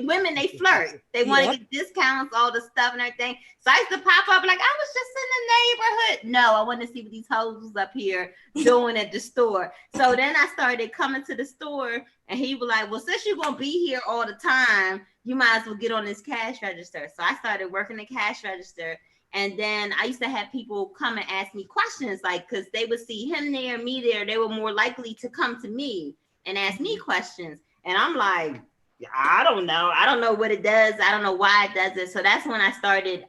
women, they flirt. They want to get discounts, all the stuff and everything. So I used to pop up like, I was just in the neighborhood. No, I want to see what these hoes was up here doing at the store. So then I started coming to the store and he was like, well, since you're going to be here all the time, you might as well get on this cash register. So I started working the cash register. And then I used to have people come and ask me questions, like, because they would see him there, me there. They were more likely to come to me and ask me questions. And I'm like, I don't know. I don't know what it does. I don't know why it does it. So that's when I started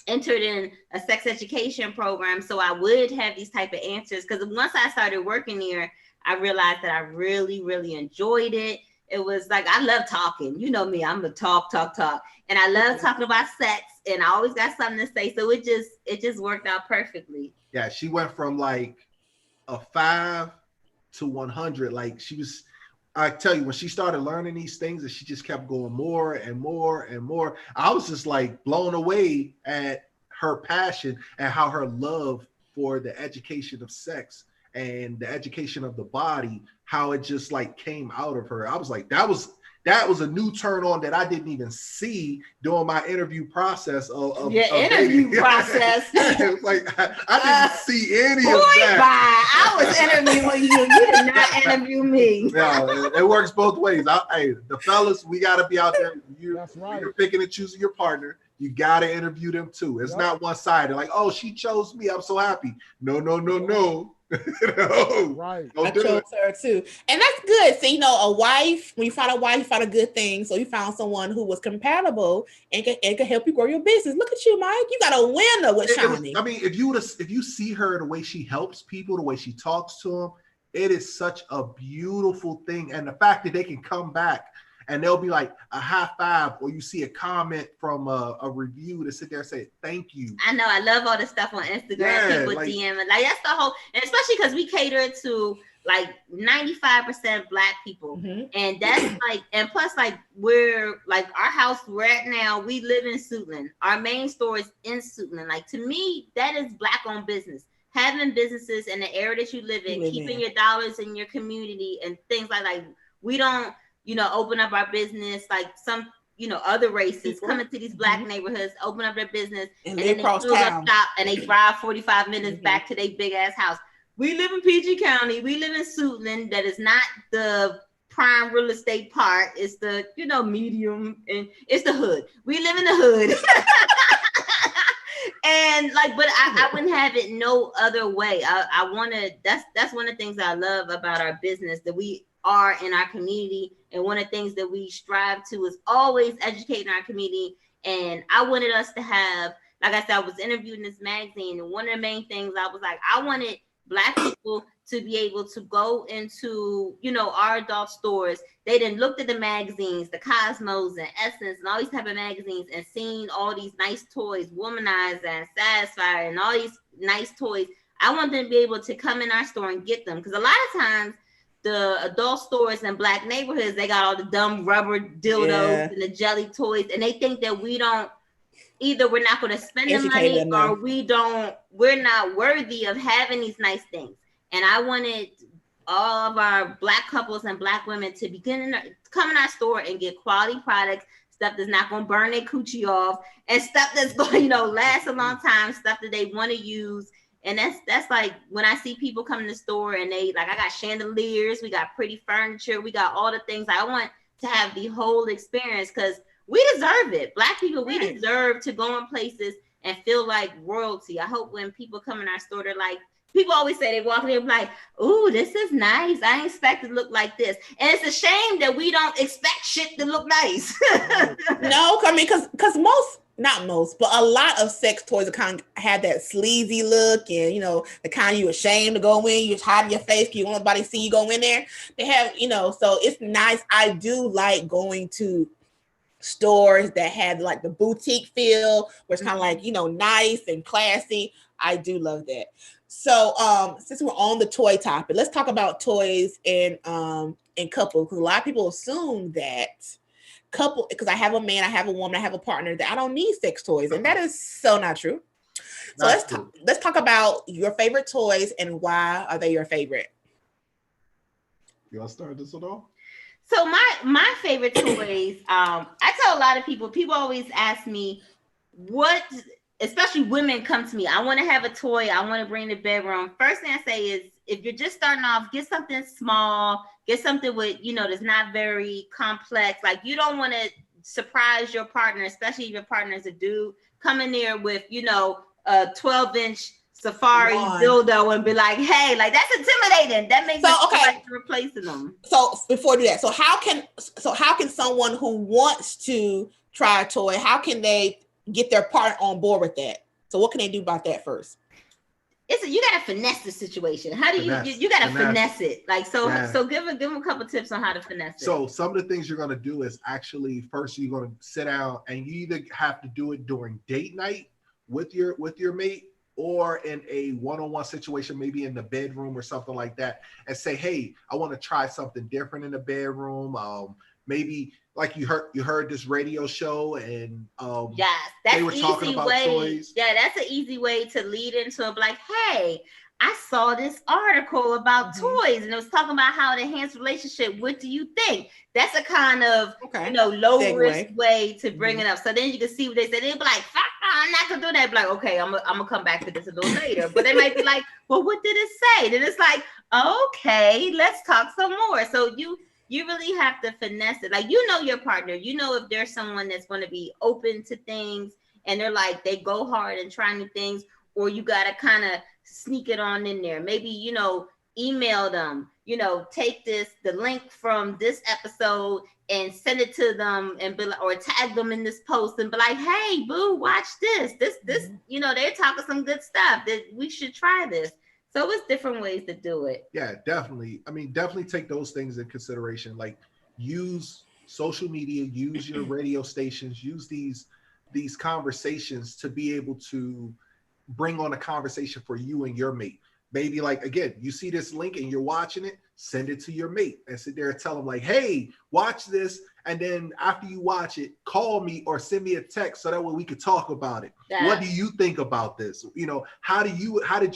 entered in a sex education program. So I would have these type of answers. Because once I started working there, I realized that I really, really enjoyed it. It was like, I love talking. You know me, I'm a talk. And I love talking about sex. And I always got something to say. So it just worked out perfectly. Yeah, she went from like a 5 to 100. Like I tell you, when she started learning these things and she just kept going more and more and more, I was just like blown away at her passion and how her love for the education of sex and the education of the body, how it just like came out of her. I was like, that was a new turn on that I didn't even see during my interview process. Interview process. Like I didn't see any of that. I was interviewing you. You did not interview me. No, it works both ways. Hey, the fellas, we got to be out there. That's right. You're picking and choosing your partner. You got to interview them too. It's not one-sided. Like, oh, she chose me. I'm so happy. No. No, right. I chose her too. And that's good. So, you know, a wife, when you find a wife, you find a good thing. So you found someone who was compatible and can help you grow your business. Look at you, Mike. You got a winner with Shawnee. I mean, if you see her, the way she helps people, the way she talks to them, it is such a beautiful thing. And the fact that they can come back and they'll be like a high five, or you see a comment from a review to sit there and say thank you. I know, I love all the stuff on Instagram. People like, DM, like that's the whole, and especially because we cater to like 95% Black people, and that's like, and plus like we're like our house we're at now, we live in Suitland. Our main store is in Suitland. Like to me, that is Black-owned business. Having businesses in the area that you live in, keeping your dollars in your community and things like we don't, you know, open up our business like some, you know, other races come into these Black neighborhoods, open up their business, and then they close up shop and they drive 45 minutes back to their big ass house. We live in PG County. We live in Suitland. That is not the prime real estate part. It's the, you know, medium, and it's the hood. We live in the hood. And like, but I wouldn't have it no other way. I want to, that's one of the things I love about our business, that we are in our community. And one of the things that we strive to is always educating our community. And I wanted us to have, like I said, I was interviewed in this magazine, and one of the main things I was like, I wanted Black people to be able to go into, you know, our adult stores. They done looked at the magazines, the Cosmos and Essence and all these type of magazines, and seen all these nice toys, Womanizer and Satisfier and all these nice toys. I want them to be able to come in our store and get them, because a lot of times the adult stores in Black neighborhoods, they got all the dumb rubber dildos and the jelly toys, and they think that we don't, either we're not going to spend the money or we're not worthy of having these nice things. And I wanted all of our Black couples and Black women to come in our store and get quality products, stuff that's not going to burn their coochie off, and stuff that's going to, you know, last a long time, stuff that they want to use. And that's like when I see people come in the store and they like, I got chandeliers, we got pretty furniture, we got all the things. I want to have the whole experience, because we deserve it. Black people, we deserve to go in places and feel like royalty. I hope when people come in our store, they're like, people always say they walk in and be like, ooh, this is nice. I didn't expect it to look like this. And it's a shame that we don't expect shit to look nice. No, I mean, because not most, but a lot of sex toys are kind of have that sleazy look, and, you know, the kind you ashamed to go in, you hide your face because you want nobody to see you go in there. They have, you know, so it's nice. I do like going to stores that have like the boutique feel, where it's kind of like, you know, nice and classy. I do love that. So since we're on the toy topic, let's talk about toys and couple, because a lot of people assume that couple, because I have a man, I have a woman, I have a partner, that I don't need sex toys, and that is so not true. So let's talk about your favorite toys and why are they your favorite. You want to start this one off? So my favorite toys, I tell a lot of people always ask me what, especially women come to me, I want to have a toy, I want to bring in the bedroom. First thing I say is, if you're just starting off, get something small, get something with, you know, that's not very complex. Like, you don't want to surprise your partner, especially if your partner is a dude, come in there with, you know, a 12-inch safari dildo and be like, hey, like, that's intimidating. That makes like replacing them. So before we do that, so how can someone who wants to try a toy, how can they get their partner on board with that? So what can they do about that first? You gotta finesse the situation. How do you gotta finesse it? Like, so give them a couple tips on how to finesse it. So some of the things you're gonna do is actually, first you're gonna sit down, and you either have to do it during date night with your mate, or in a one-on-one situation, maybe in the bedroom or something like that, and say, hey, I want to try something different in the bedroom. Maybe like you heard this radio show, and yes, that's they were talking about toys. Yeah, that's an easy way to lead into it. Like, hey, I saw this article about toys, and it was talking about how to enhance relationship. What do you think? That's a kind of low risk way to bring it up. So then you can see what they say. They'll be like, I'm not gonna do that. Be like, okay, I'm gonna come back to this a little later. But they might be like, well, what did it say? Then it's like, okay, let's talk some more. So you really have to finesse it. Like, you know your partner. You know if there's someone that's going to be open to things, and they're like, they go hard and try new things, or you got to kind of sneak it on in there. Maybe, you know, email them, you know, take the link from this episode and send it to them, and be like, or tag them in this post and be like, hey, boo, watch this, you know, they're talking some good stuff that we should try this. So it's different ways to do it. Yeah, definitely. I mean, definitely take those things in consideration. Like, use social media, use your radio stations, use these conversations to be able to bring on a conversation for you and your mate. Maybe, like, again, you see this link and you're watching it, send it to your mate and sit there and tell them, like, hey, watch this. And then after you watch it, call me or send me a text so that way we could talk about it. Yeah. What do you think about this? You know, how did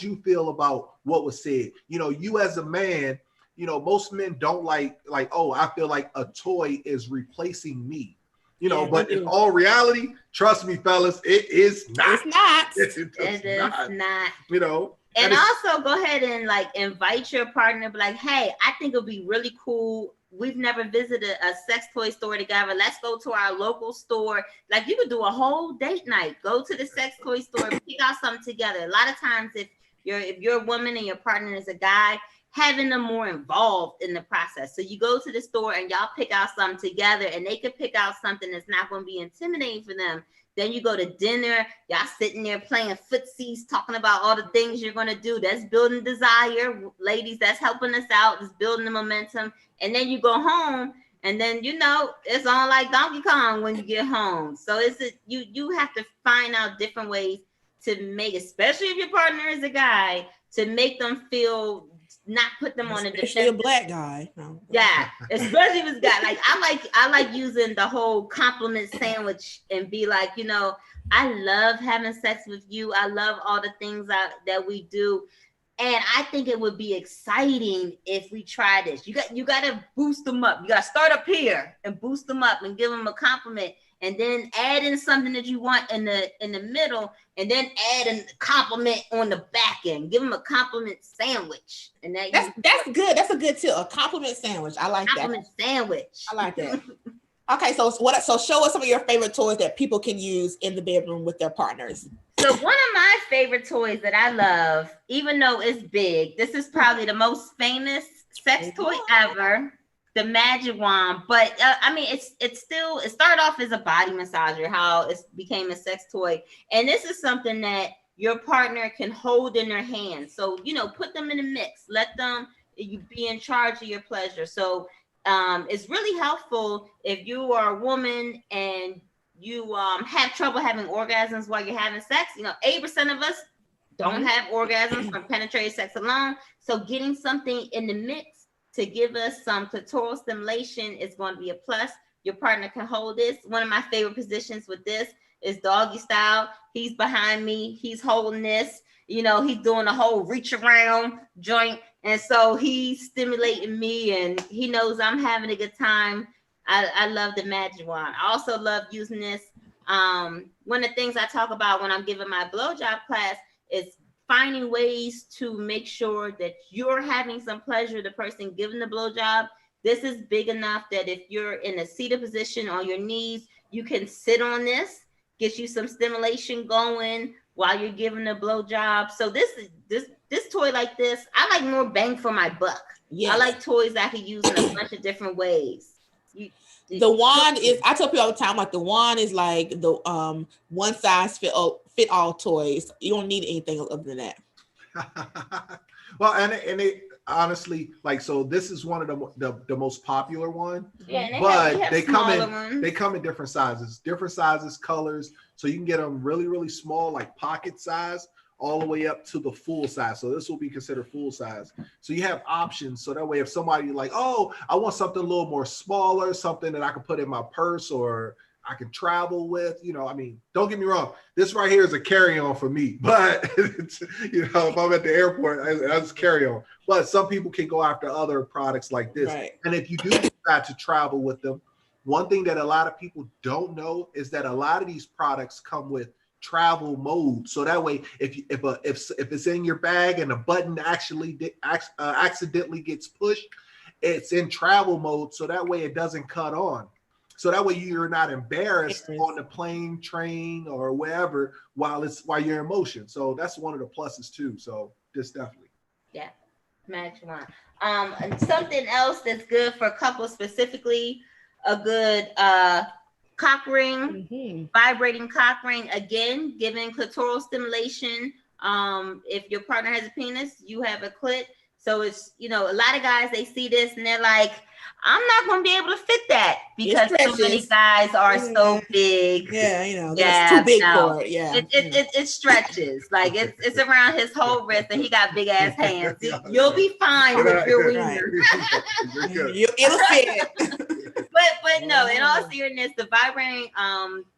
you feel about what was said? You know, you as a man, you know, most men don't like, oh, I feel like a toy is replacing me. You know, but in all reality, trust me, fellas, it is not. It's not. It is not. You know. And also go ahead and like invite your partner, be like, hey, I think it'll be really cool. We've never visited a sex toy store together. Let's go to our local store. Like, you could do a whole date night. Go to the sex toy store, pick out something together. A lot of times, if you're a woman and your partner is a guy, having them more involved in the process. So you go to the store and y'all pick out something together, and they can pick out something that's not going to be intimidating for them. Then you go to dinner, y'all sitting there playing footsies, talking about all the things you're gonna do. That's building desire, ladies. That's helping us out. It's building the momentum. And then you go home, and then it's on like Donkey Kong when you get home. So you have to find out different ways to make, especially if your partner is a guy, to make them feel, not put them on a defensive. Especially a black guy. No. Yeah, especially if it's guy. Like I like using the whole compliment sandwich and be like, I love having sex with you. I love all the things that we do. And I think it would be exciting if we try this. You got to boost them up. You got to start up here and boost them up and give them a compliment, and then add in something that you want in the middle, and then add a compliment on the back end. Give them a compliment sandwich, and that's good. That's a good tip. A compliment sandwich. I like compliment that. Sandwich. I like that. Okay, so show us some of your favorite toys that people can use in the bedroom with their partners. So one of my favorite toys that I love, even though it's big, this is probably the most famous sex toy ever, the Magic Wand. But it started off as a body massager, how it became a sex toy. And this is something that your partner can hold in their hand. So, put them in a mix, let them be in charge of your pleasure. So it's really helpful if you are a woman and you have trouble having orgasms while you're having sex. 80% of us don't have orgasms from penetrative sex alone. So getting something in the mix to give us some clitoral stimulation is going to be a plus. Your partner can hold this. One of my favorite positions with this is doggy style. He's behind me. He's holding this. He's doing a whole reach around joint. And so he's stimulating me, and he knows I'm having a good time. I love the Magic Wand. I also love using this. One of the things I talk about when I'm giving my blowjob class is finding ways to make sure that you're having some pleasure, the person giving the blowjob. This is big enough that if you're in a seated position on your knees, you can sit on this, get you some stimulation going while you're giving the blowjob. So this toy like this, I like more bang for my buck. Yes. I like toys I can use in a bunch of different ways. The wand is, I tell people all the time, like the wand is like the one size fit all toys. You don't need anything other than that. Well, and it honestly, like, so this is one of the most popular one. Yeah, but they come in different sizes, colors. So you can get them really, really small, like pocket size, all the way up to the full size. So this will be considered full size. So you have options. So that way, if somebody like, oh, I want something a little more smaller, something that I can put in my purse or I can travel with, don't get me wrong. This right here is a carry-on for me, but if I'm at the airport, I just carry on. But some people can go after other products like this. Right. And if you do decide to travel with them, one thing that a lot of people don't know is that a lot of these products come with travel mode. So that way, if it's in your bag and a button actually accidentally gets pushed, it's in travel mode. So that way it doesn't cut on. So that way you're not embarrassed on the plane, train, or wherever while you're in motion. So that's one of the pluses too. So this definitely. Yeah, Magic Wand. And something else that's good for couples specifically, a good cock ring, vibrating cock ring. Again, giving clitoral stimulation. If your partner has a penis, you have a clit. So it's, a lot of guys, they see this and they're like, I'm not going to be able to fit that because so many guys are so big. Yeah, it's too big for it. Yeah. It stretches. Like it's around his whole wrist and he got big ass hands. You'll be fine with your wiener. It'll fit. But no, in all seriousness, the vibrating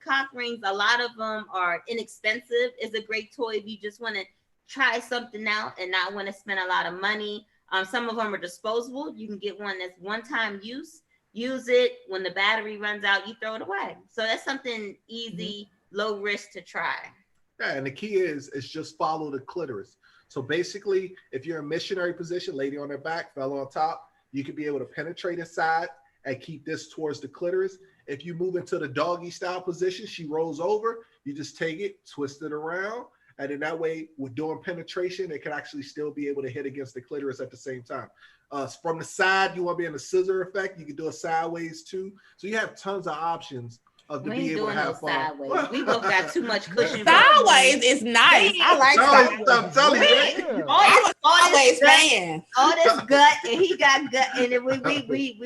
cock rings, a lot of them are inexpensive. It's a great toy if you just want to try something out and not want to spend a lot of money. Some of them are disposable. You can get one that's one-time use. Use it. When the battery runs out, you throw it away. So that's something easy, low risk to try. Yeah, and the key is just follow the clitoris. So basically, if you're in missionary position, lady on her back, fella on top, you could be able to penetrate inside and keep this towards the clitoris. If you move into the doggy style position, she rolls over. You just take it, twist it around. And in that way, with doing penetration, it can actually still be able to hit against the clitoris at the same time. From the side, you want to be in the scissor effect. You can do it sideways too. So you have tons of options to We be ain't able to doing no have fun. sideways. We both got too much cushion. Sideways is nice. I like sideways. I'm telling you, right? Yeah. I'm a sideways gut, fan. all this gut, and he got gut, and we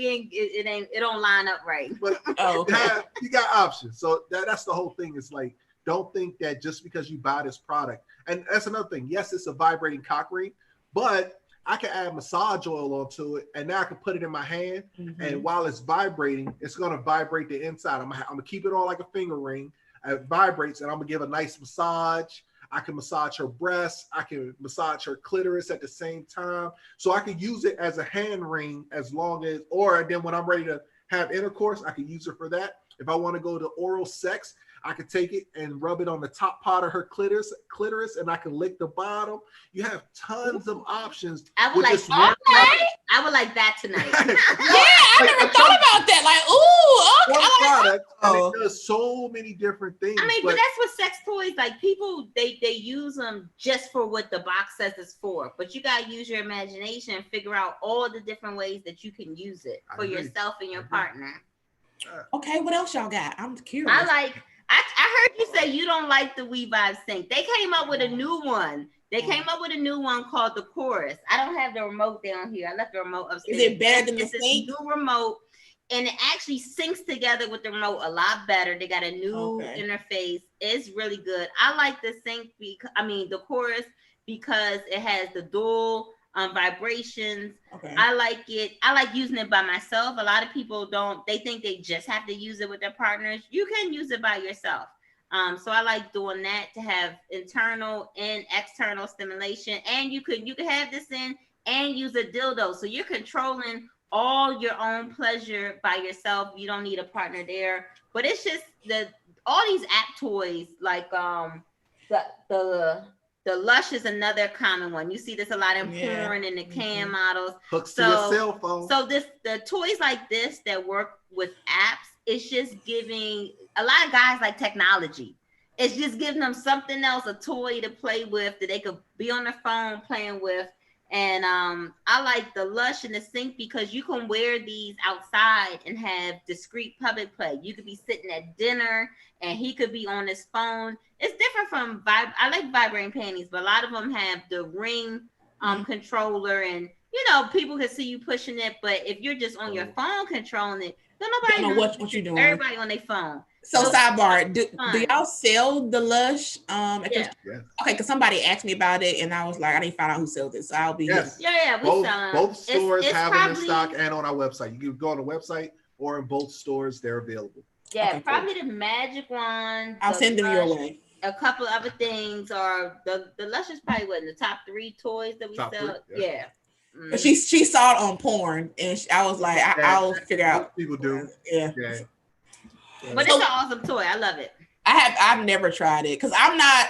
ain't it don't line up right. But Oh, okay. you got options. So that's the whole thing. It's like, don't think that just because you buy this product, and that's another thing. Yes, it's a vibrating cock ring, but I can add massage oil onto it, and now I can put it in my hand. And while it's vibrating, it's going to vibrate the inside. I'm gonna keep it on like a finger ring. It vibrates, and I'm gonna give a nice massage. I can massage her breasts. I can massage her clitoris at the same time. So I can use it as a hand ring as long as, or then when I'm ready to have intercourse, I can use it for that. If I want to go to oral sex, I can take it and rub it on the top part of her clitoris, and I can lick the bottom. You have tons of options. I would like just one product. I would like that tonight. Yeah, I never thought about that. Like, ooh, One okay. product, and Oh. it does so many different things. I mean, but that's what sex toys, like people, they use them just for what the box says it's for. But you gotta use your imagination and figure out all the different ways that you can use it for yourself and your partner. Okay, what else y'all got? I'm curious. I heard you say you don't like the We Vibe Sync. They came up with a new one. They came up with a new one called the Chorus. I don't have the remote down here. I left the remote upstairs. Is it better than the It's a Sync? new remote, and it actually syncs together with the remote a lot better. They got a new interface. It's really good. I like the Sync the Chorus because it has the dual vibrations. Okay. I like it. I like using it by myself. A lot of people don't. They think they just have to use it with their partners. You can use it by yourself. So I like doing that to have internal and external stimulation. And you could have this in and use a dildo. So you're controlling all your own pleasure by yourself. You don't need a partner there. But it's just all these app toys, like the Lush is another common one. You see this a lot in porn and the cam models. Hooks to your cell phone. So the toys like this that work with apps, it's just giving a lot of guys like technology. It's just giving them something else, a toy to play with that they could be on their phone playing with. And I like the Lush and the Sync because you can wear these outside and have discreet public play. You could be sitting at dinner and he could be on his phone. It's different from I like vibrating panties, but a lot of them have the ring controller, and people can see you pushing it. But if you're just on your phone controlling it, nobody knows what you're doing. Everybody on their phone. So sidebar, do y'all sell the Lush? Yeah. Okay, because somebody asked me about it, and I was like, I didn't find out who sells it, so I'll be yes. Yeah, we sell them. Both stores it's have probably, them in stock and on our website. You can go on the website or in both stores; they're available. Yeah, okay, probably the Magic one. I'll send them your way. A couple other things are the Lush is probably in the top 3 toys that we sell. 3, yeah. But she saw it on porn, and I was like, I'll figure out. People do. Yeah. But it's an awesome toy. I love it. I've never tried it because I'm not.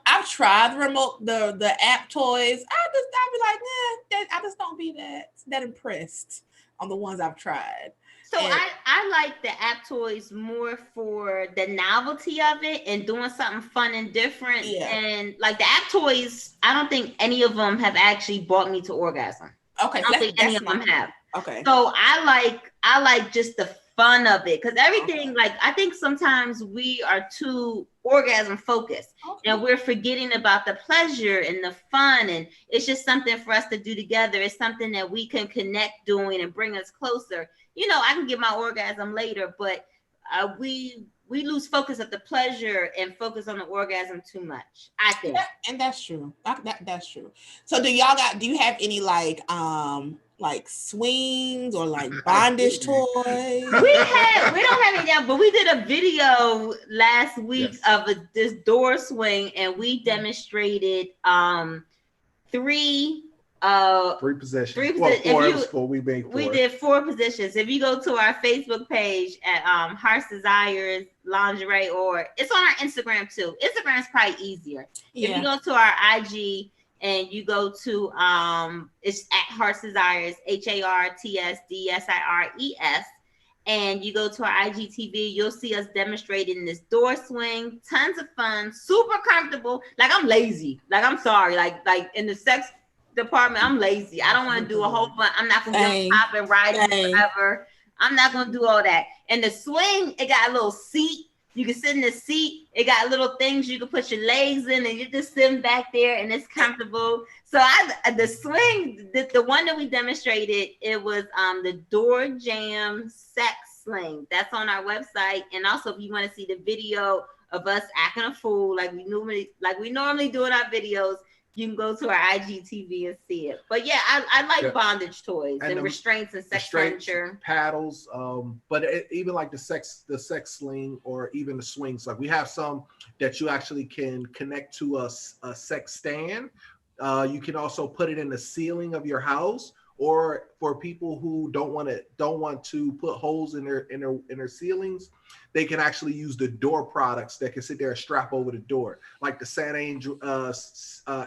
I've tried the remote, the app toys. I'll be like, I just don't be that impressed on the ones I've tried. So I like the app toys more for the novelty of it and doing something fun and different. Yeah. And like the app toys, I don't think any of them have actually brought me to orgasm. Okay. I don't think any of them have. Okay. So I like just the fun of it because everything, like I think sometimes we are too orgasm focused and we're forgetting about the pleasure and the fun, and it's just something for us to do together. It's something that we can connect doing and bring us closer. I can get my orgasm later, but we lose focus of the pleasure and focus on the orgasm too much, I think. And that's true. That's true. So do you have any like swings or like bondage toys? We don't have any down, but we did a video last week of this door swing, and we demonstrated 3 positions. 3 positions. We made 4. We did 4 positions. If you go to our Facebook page at Heart's Desires Lingerie, or it's on our Instagram too. Instagram is probably easier. Yeah. If you go to our IG and you go to it's at Heart's Desires, HARTSDSIRES, and you go to our IGTV, you'll see us demonstrating this door swing. Tons of fun, super comfortable. Like I'm lazy. Like I'm sorry. Like in the sex department, I'm lazy. I don't want to do a whole bunch. I'm not gonna be on top and riding forever. I'm not gonna do all that. And the swing, it got a little seat. You can sit in the seat. It got little things you can put your legs in, and you're just sitting back there, and it's comfortable. So the swing, the one that we demonstrated, it was the Door Jam Sex Sling. That's on our website. And also, if you want to see the video of us acting a fool like we normally do in our videos, you can go to our IGTV and see it. But yeah, I like bondage toys and restraints and sex furniture, paddles. But even like the sex sling or even the swings. Like we have some that you actually can connect to a sex stand. You can also put it in the ceiling of your house, or for people who don't want to put holes in their ceilings, they can actually use the door products that can sit there and strap over the door, like the St.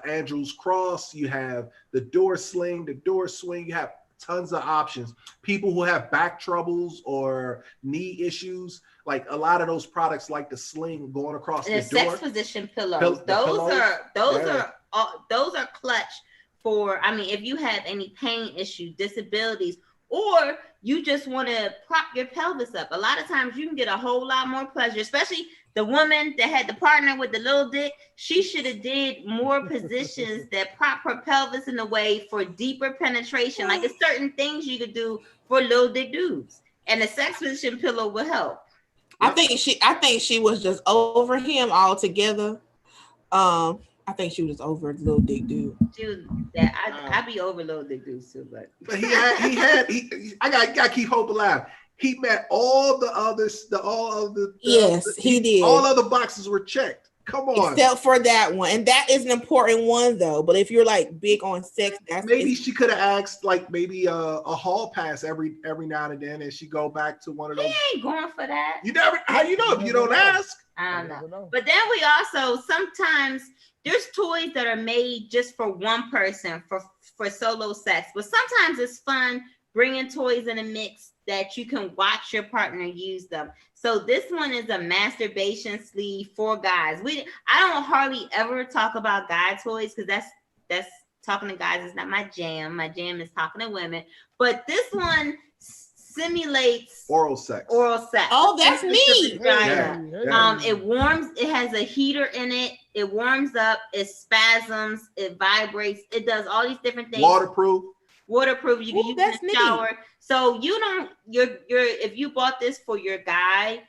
Andrew's cross. You have the door sling, the door swing. You have tons of options. People who have back troubles or knee issues, like a lot of those products, like the sling going across the door. Sex position pillows. Those are clutch for, I mean, if you have any pain issues, disabilities, or you just want to prop your pelvis up. A lot of times you can get a whole lot more pleasure, especially the woman that had the partner with the little dick. She should have did more positions that prop her pelvis in a way for deeper penetration. Like, there's certain things you could do for little dick dudes, and the sex position pillow will help. I think she was just over him altogether. I think she was over little dick dude. I be over little dick dudes too, but I gotta keep hope alive. He met all the others. He did. All other boxes were checked. Come on, except for that one, and that is an important one though. But if you're like big on sex, maybe she could have asked like maybe a hall pass every now and then, and she go back to one of those. He ain't going for that. You never. How you know if you don't ask? I don't know. But then we also sometimes. There's toys that are made just for one person for solo sex, but sometimes it's fun bringing toys in a mix that you can watch your partner use them. So this one is a masturbation sleeve for guys. I don't hardly ever talk about guy toys because that's talking to guys is not my jam. My jam is talking to women. But this one simulates oral sex. Oh, that's neat. It warms. It has a heater in it. It warms up. It spasms. It vibrates. It does all these different things. Waterproof. You can use it in the shower. So you don't. If you bought this for your guy,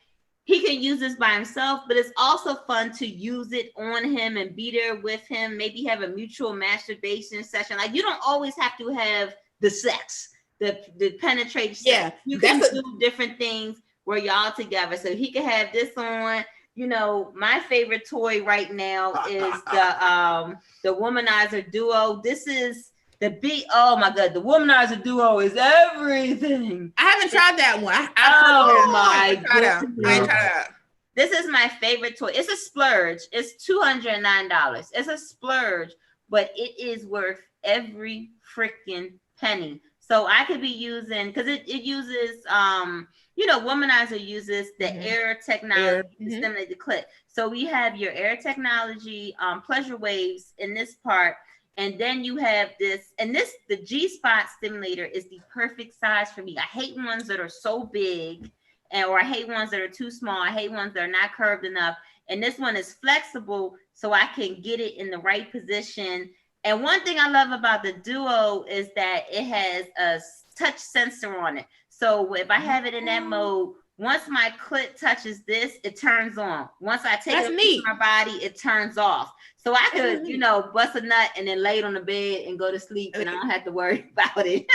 he can use this by himself. But it's also fun to use it on him and be there with him. Maybe have a mutual masturbation session. Like, you don't always have to have the sex. The penetration. Yeah, you can do different things where y'all together. So he can have this on. You know, my favorite toy right now is the Womanizer Duo. This is oh my god, the Womanizer Duo is everything. I haven't tried that one. I ain't tried that. This is my favorite toy. It's a splurge. It's $209. It's a splurge, but it is worth every freaking penny. So I could be using, because it uses, Womanizer uses the air technology to stimulate the clit. So we have your air technology, pleasure waves in this part. And then you have this, and the G-spot stimulator is the perfect size for me. I hate ones that are so big, or I hate ones that are too small. I hate ones that are not curved enough. And this one is flexible, so I can get it in the right position. And one thing I love about the Duo is that it has a touch sensor on it. So if I have it in that mode, once my clit touches this, it turns on. Once I take it from my body, it turns off. So I could, bust a nut and then lay it on the bed and go to sleep, and I don't have to worry about it.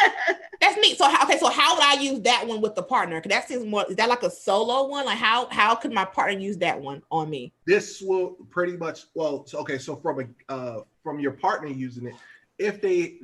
That's neat. So how would I use that one with the partner? Because that seems more, is that like a solo one? Like how could my partner use that one on me? This will pretty much, so from your partner using it, if the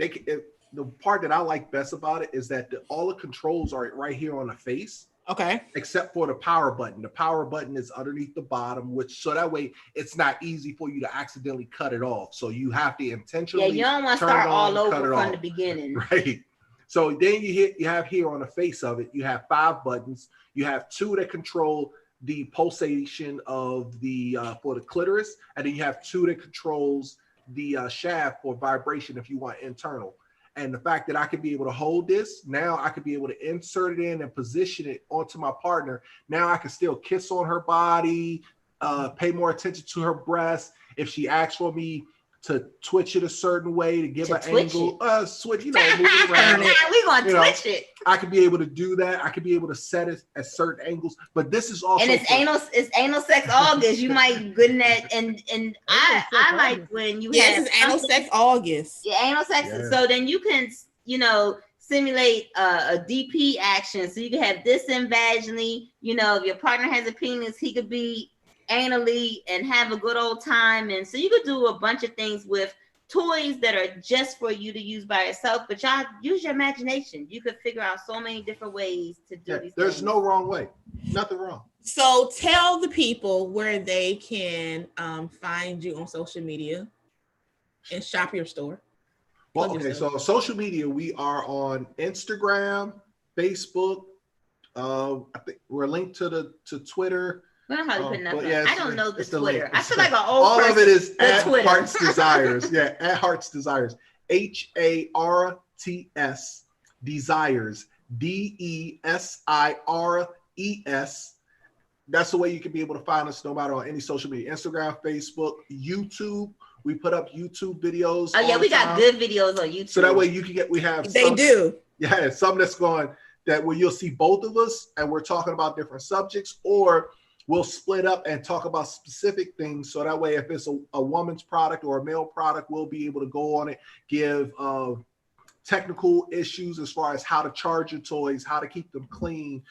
part that I like best about it is that all the controls are right here on the face. Okay. Except for the power button. The power button is underneath the bottom, so that way it's not easy for you to accidentally cut it off. So you have to intentionally. Yeah, you don't want to start all over from the beginning. Right. So then you have here on the face of it, you have 5 buttons. You have 2 that control the pulsation of the for the clitoris, and then you have 2 that controls the shaft for vibration if you want internal. And the fact that I could be able to hold this, now I could be able to insert it in and position it onto my partner. Now I can still kiss on her body, pay more attention to her breasts. If she asks for me to twitch it a certain way to give an angle, switch, move it around. We gonna twitch it. I could be able to do that. I could be able to set it at certain angles. But this is also, and it's anal sex August. You might good in that, and I like when you have it's anal sex August. Yeah, anal sex. Yeah. So then you can simulate a DP action. So you can have this in vaginally. If your partner has a penis, he could be anally and have a good old time. And so you could do a bunch of things with toys that are just for you to use by yourself, but y'all use your imagination. You could figure out so many different ways to do these there's things. No wrong way. Nothing wrong. So tell the people where they can find you on social media and shop your store. Well, okay, so social media, we are on Instagram, Facebook. I think we're linked to Twitter. I don't know how to put nothing. Yeah, I don't know the Twitter. Link. I feel like an old all person. Of it is at Twitter. Heart's Desires. Yeah, at Heart's Desires. HARTS Desires. DESIRES. That's the way you can be able to find us no matter on any social media. Instagram, Facebook, YouTube. We put up YouTube videos. Oh yeah, we got good videos on YouTube. So that way you can get. They do. Yeah, some that's going that where you'll see both of us and we're talking about different subjects, or we'll split up and talk about specific things. So that way, if it's a woman's product or a male product, we'll be able to go on it, give technical issues as far as how to charge your toys, how to keep them clean,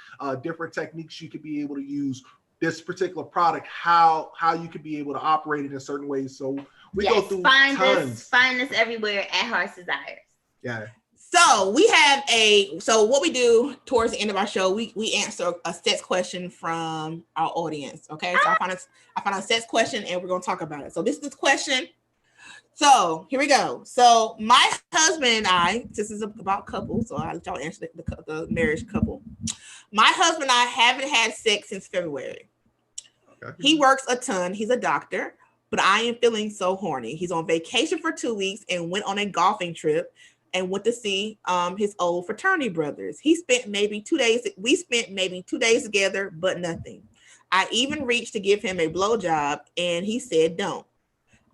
different techniques you could be able to use. This particular product, how you could be able to operate it in certain ways. So we go through tons. Find this everywhere at Heart's Desires. Yeah. So we have what we do towards the end of our show, we answer a sex question from our audience. Okay. So I found a sex question and we're gonna talk about it. So this is the question. So here we go. So my husband and I, this is about couples, so I'll let y'all answer the marriage couple. My husband and I haven't had sex since February. Okay. He works a ton. He's a doctor, but I am feeling so horny. He's on vacation for 2 weeks and went on a golfing trip and went to see his old fraternity brothers. We spent maybe 2 days together, but nothing. I even reached to give him a blowjob and he said, don't.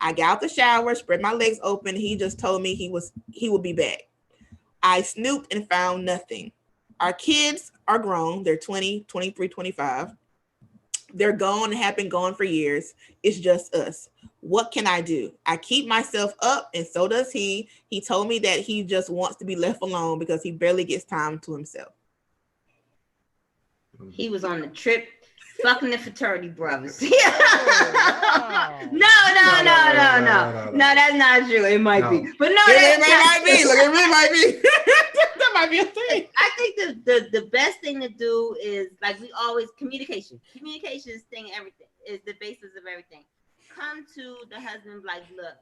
I got out the shower, spread my legs open. He just told me he would be back. I snooped and found nothing. Our kids are grown. They're 20, 23, 25. They're gone and have been gone for years. It's just us. What can I do? I keep myself up and so does he. He told me that he just wants to be left alone because he barely gets time to himself. He was on the trip fucking the fraternity brothers. No, that's not true. It might be. But no, it might be. Look, it really might be. That might be a thing. I think the best thing to do is, like we always, communication. Communication is everything. Is the basis of everything. Come to the husband like, look,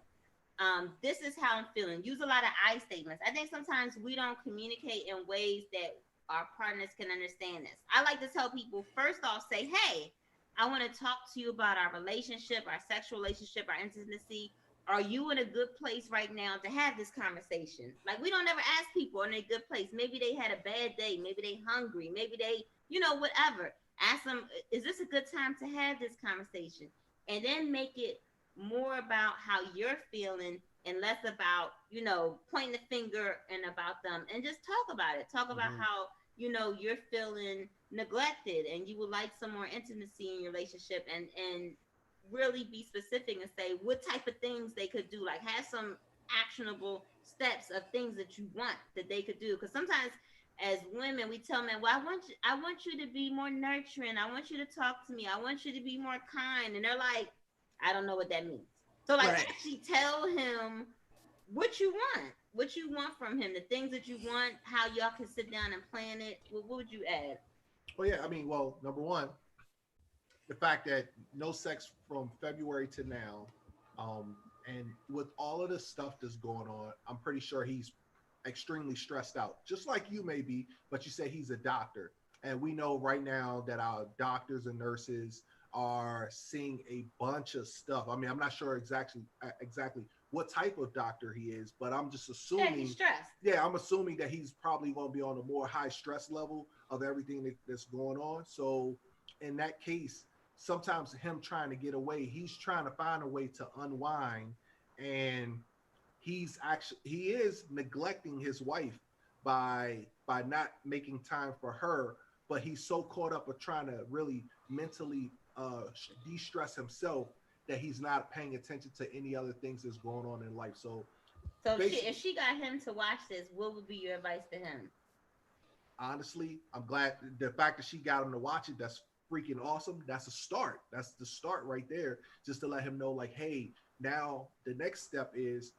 this is how I'm feeling. Use a lot of I statements. I think sometimes we don't communicate in ways that our partners can understand this. I like to tell people, first off, say, hey, I want to talk to you about our relationship, our sexual relationship, our intimacy. Are you in a good place right now to have this conversation? Like, we don't ever ask people, are they in a good place? Maybe they had a bad day. Maybe they hungry. Maybe they, whatever. Ask them, is this a good time to have this conversation? And then make it more about how you're feeling and less about, pointing the finger and about them, and just talk about it. Talk about how, you're feeling neglected and you would like some more intimacy in your relationship, and really be specific and say what type of things they could do. Like, have some actionable steps of things that you want that they could do. Because sometimes as women, we tell men, well, I want you to be more nurturing. I want you to talk to me. I want you to be more kind. And they're like, I don't know what that means. So actually tell him what you want from him, the things that you want, how y'all can sit down and plan it. What would you add? Well, yeah, number one, the fact that no sex from February to now, and with all of the stuff that's going on, I'm pretty sure he's extremely stressed out, just like you may be, but you say he's a doctor. And we know right now that our doctors and nurses are seeing a bunch of stuff. I mean, I'm not sure exactly what type of doctor he is, but I'm just Yeah, assuming. he's stressed. Yeah, I'm assuming that he's probably going to be on a more high stress level of everything that's going on. So in that case, sometimes him trying to get away, he's trying to find a way to unwind, and he is neglecting his wife by not making time for her, but he's so caught up with trying to really mentally de-stress himself that he's not paying attention to any other things that's going on in life. So So if she got him to watch this, what would be your advice to him? honestly, I'm glad the fact that she got him to watch it. That's freaking awesome. That's a start. That's the start right there. Just to let him know, like, hey, now the next step is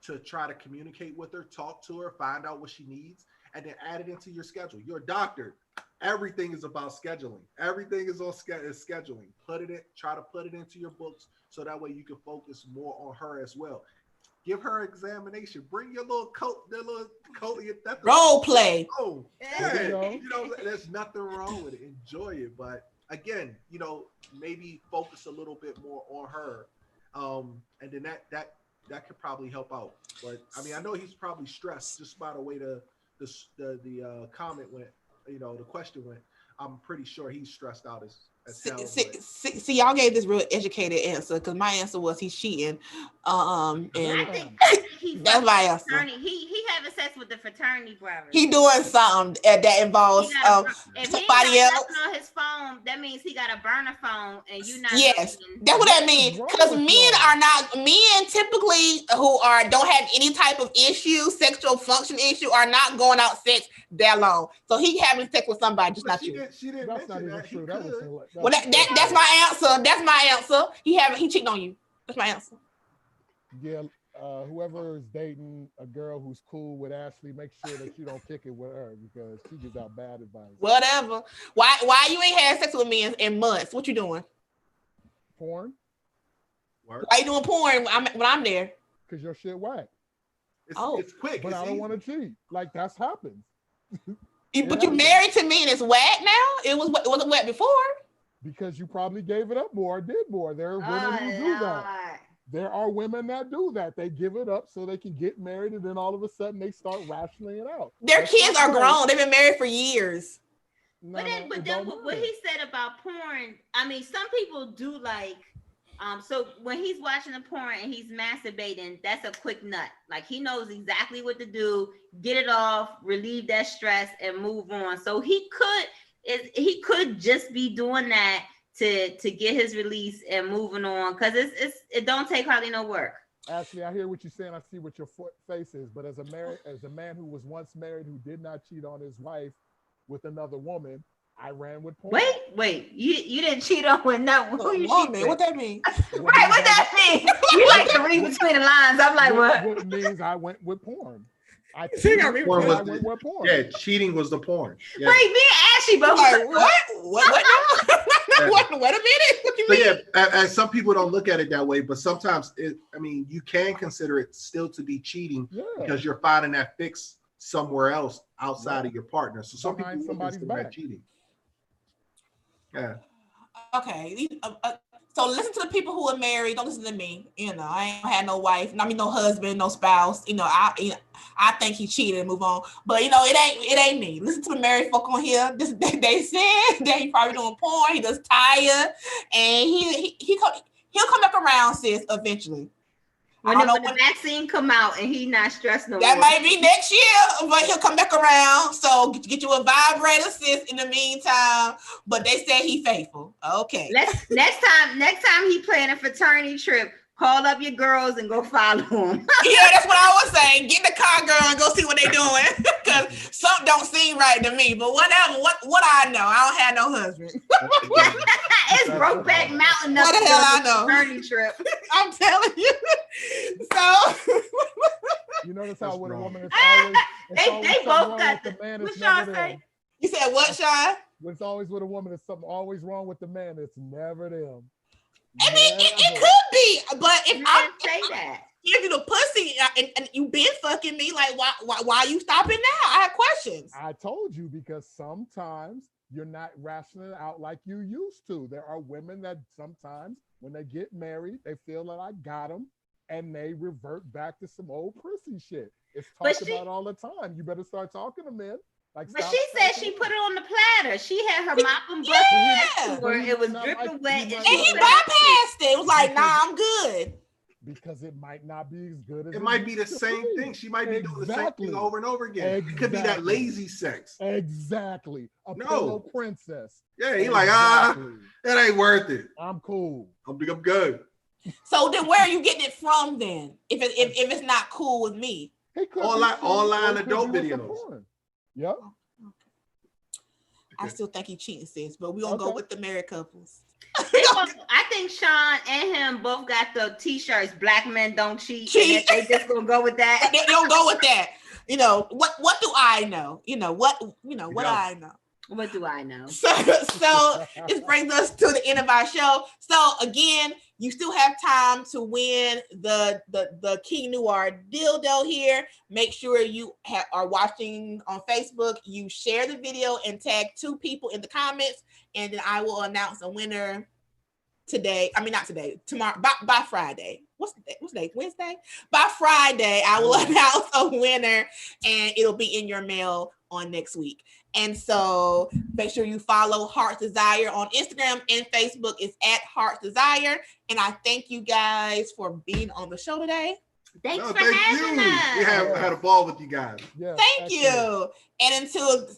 to try to communicate with her, talk to her, find out what she needs, and then add it into your schedule. You're a doctor. Everything is about scheduling. Everything is on scheduling. Try to put it into your books so that way you can focus more on her as well. Give her examination. Bring your little coat, Role play. Oh, yeah. There's nothing wrong with it. Enjoy it. But again, maybe focus a little bit more on her. And then that could probably help out. But I mean, I know he's probably stressed just by the way the comment went, the question went. I'm pretty sure he's stressed out as hell. See, y'all gave this real educated answer because my answer was he's cheating. And I think that's my answer. He having sex with the fraternity brothers. He doing something that involves if somebody he else. on his phone, that means he got a burner phone, and you not. Yes, that's what that means. Because men typically who don't have any type of issue, sexual function issue, are not going out sex that long. So he having sex with somebody, just not you. She didn't mention that. He could. Well, that's my answer. That's my answer. He cheating on you. That's my answer. Yeah, whoever is dating a girl who's cool with Ashley, make sure that you don't kick it with her because she gives out bad advice. Whatever. Why you ain't had sex with me in months? What you doing? Porn. Work. Why you doing porn when I'm there? Because your shit whack. It's quick. But I don't want to cheat. Like that's happened. But you married to me and it's whack now? It wasn't wet before. Because you probably gave it up more, did more. There are women who do that. There are women that do that. They give it up so they can get married, and then all of a sudden they start rationing it out. Their kids are grown. They've been married for years. But then what he said about porn, I mean, some people do like, so when he's watching the porn and he's masturbating, that's a quick nut. Like he knows exactly what to do, get it off, relieve that stress, and move on. So he could just be doing that to get his release and moving on, because it don't take hardly no work. Ashley, I hear what you're saying. I see what your face is. But as a man who was once married who did not cheat on his wife with another woman, I ran with porn. Wait, you didn't cheat on with no woman. What that mean? Right, what that mean? You like to read between the lines. I'm like, what? What means I went with porn. I went with porn. Yeah, cheating was the porn. Yeah. Wait, me and Ashley both. Like, what? Wait a minute. What you mean? Yeah, and some people don't look at it that way, but sometimes you can consider it still to be cheating because you're finding that fix somewhere else outside of your partner. So some people consider that cheating. Yeah. Okay. So listen to the people who are married. Don't listen to me. I ain't had no wife. I mean, no husband, no spouse. I think he cheated and move on. But it ain't me. Listen to the married folk on here. They said that he probably doing porn. He just tired, and he'll come back around, sis, eventually. When the vaccine come out and he not stressed no more. That might be next year, but he'll come back around. So get you a vibrator, sis, in the meantime. But they say he faithful. Okay. Next time he planning a fraternity trip, call up your girls and go follow them. Yeah, that's what I was saying. Get in the car, girl, and go see what they doing. Because something don't seem right to me. But whatever. What I know. I don't have no husband. It's Brokeback Mountain. What the hell I know? Fraternity trip. I'm telling you. So you notice how with a woman is always they both got the man. What Sean say? You said what, Sean? It's always with a woman. It's something always wrong with the man. It's never them. I mean, it could be, but if I say that, give you the pussy and you been fucking me, like why are you stopping now? I have questions. I told you because sometimes you're not rationing it out like you used to. There are women that sometimes when they get married, they feel that I got them. and they revert back to some old prissy shit. It's But talked about all the time. You better start talking to men. Like, But stop she said saying she it. put it on the platter. She had her mop and bucket Yeah. next to But her. he It was might not dripping like- wet, he and might And she not he put like- it bypassed it. It was like, Because- nah, I'm good. because it might not be as good as It might be the used to same be. thing. She might be doing the same Exactly. thing over and over again. It could be that Exactly. lazy sex. Exactly. A No. pillow princess. Yeah, he like, Exactly. that ain't worth it. I'm cool. I'm good. So then where are you getting it from then? If it's not cool with me? He could Online- be cool, online or it could adult be with some videos. porn. Yep. I still think he cheating, sis, but we're gonna go Okay. with the married couples. I think Sean and him both got the t-shirts. Black men don't cheat. And Cheat. they just gonna go with that. They don't go with that. You know, what do I know? What do I know? What do I know? So this brings us to the end of our show. So again, you still have time to win the King Noir dildo here. Make sure you are watching on Facebook. You share the video and tag 2 people in the comments, and then I will announce a winner today. I mean, not today. Tomorrow by Friday. What's the day? Wednesday. By Friday, I will announce a winner, and it'll be in your mail on next week. And so make sure you follow Heart's Desire on Instagram and Facebook. It's at Heart's Desire. And I thank you guys for being on the show today. Thanks for Thank having you. us. We had a ball with you guys. Yeah, Thank you. And until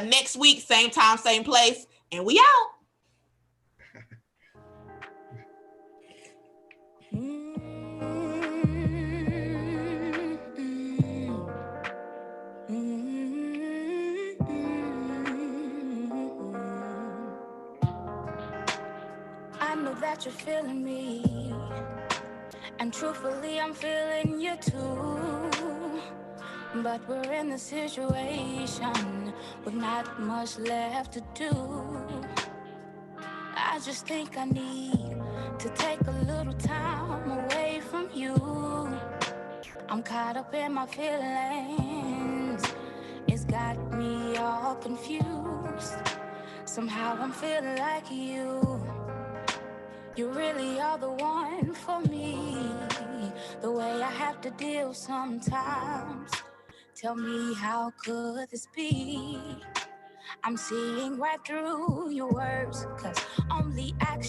next week, same time, same place. And we out. I know that you're feeling me, and truthfully, I'm feeling you too. But we're in a situation with not much left to do. I just think I need to take a little time away from you. I'm caught up in my feelings. It's got me all confused. Somehow I'm feeling like you really are the one for me. The way I have to deal sometimes. Tell me, how could this be? I'm seeing right through your words, 'cause only action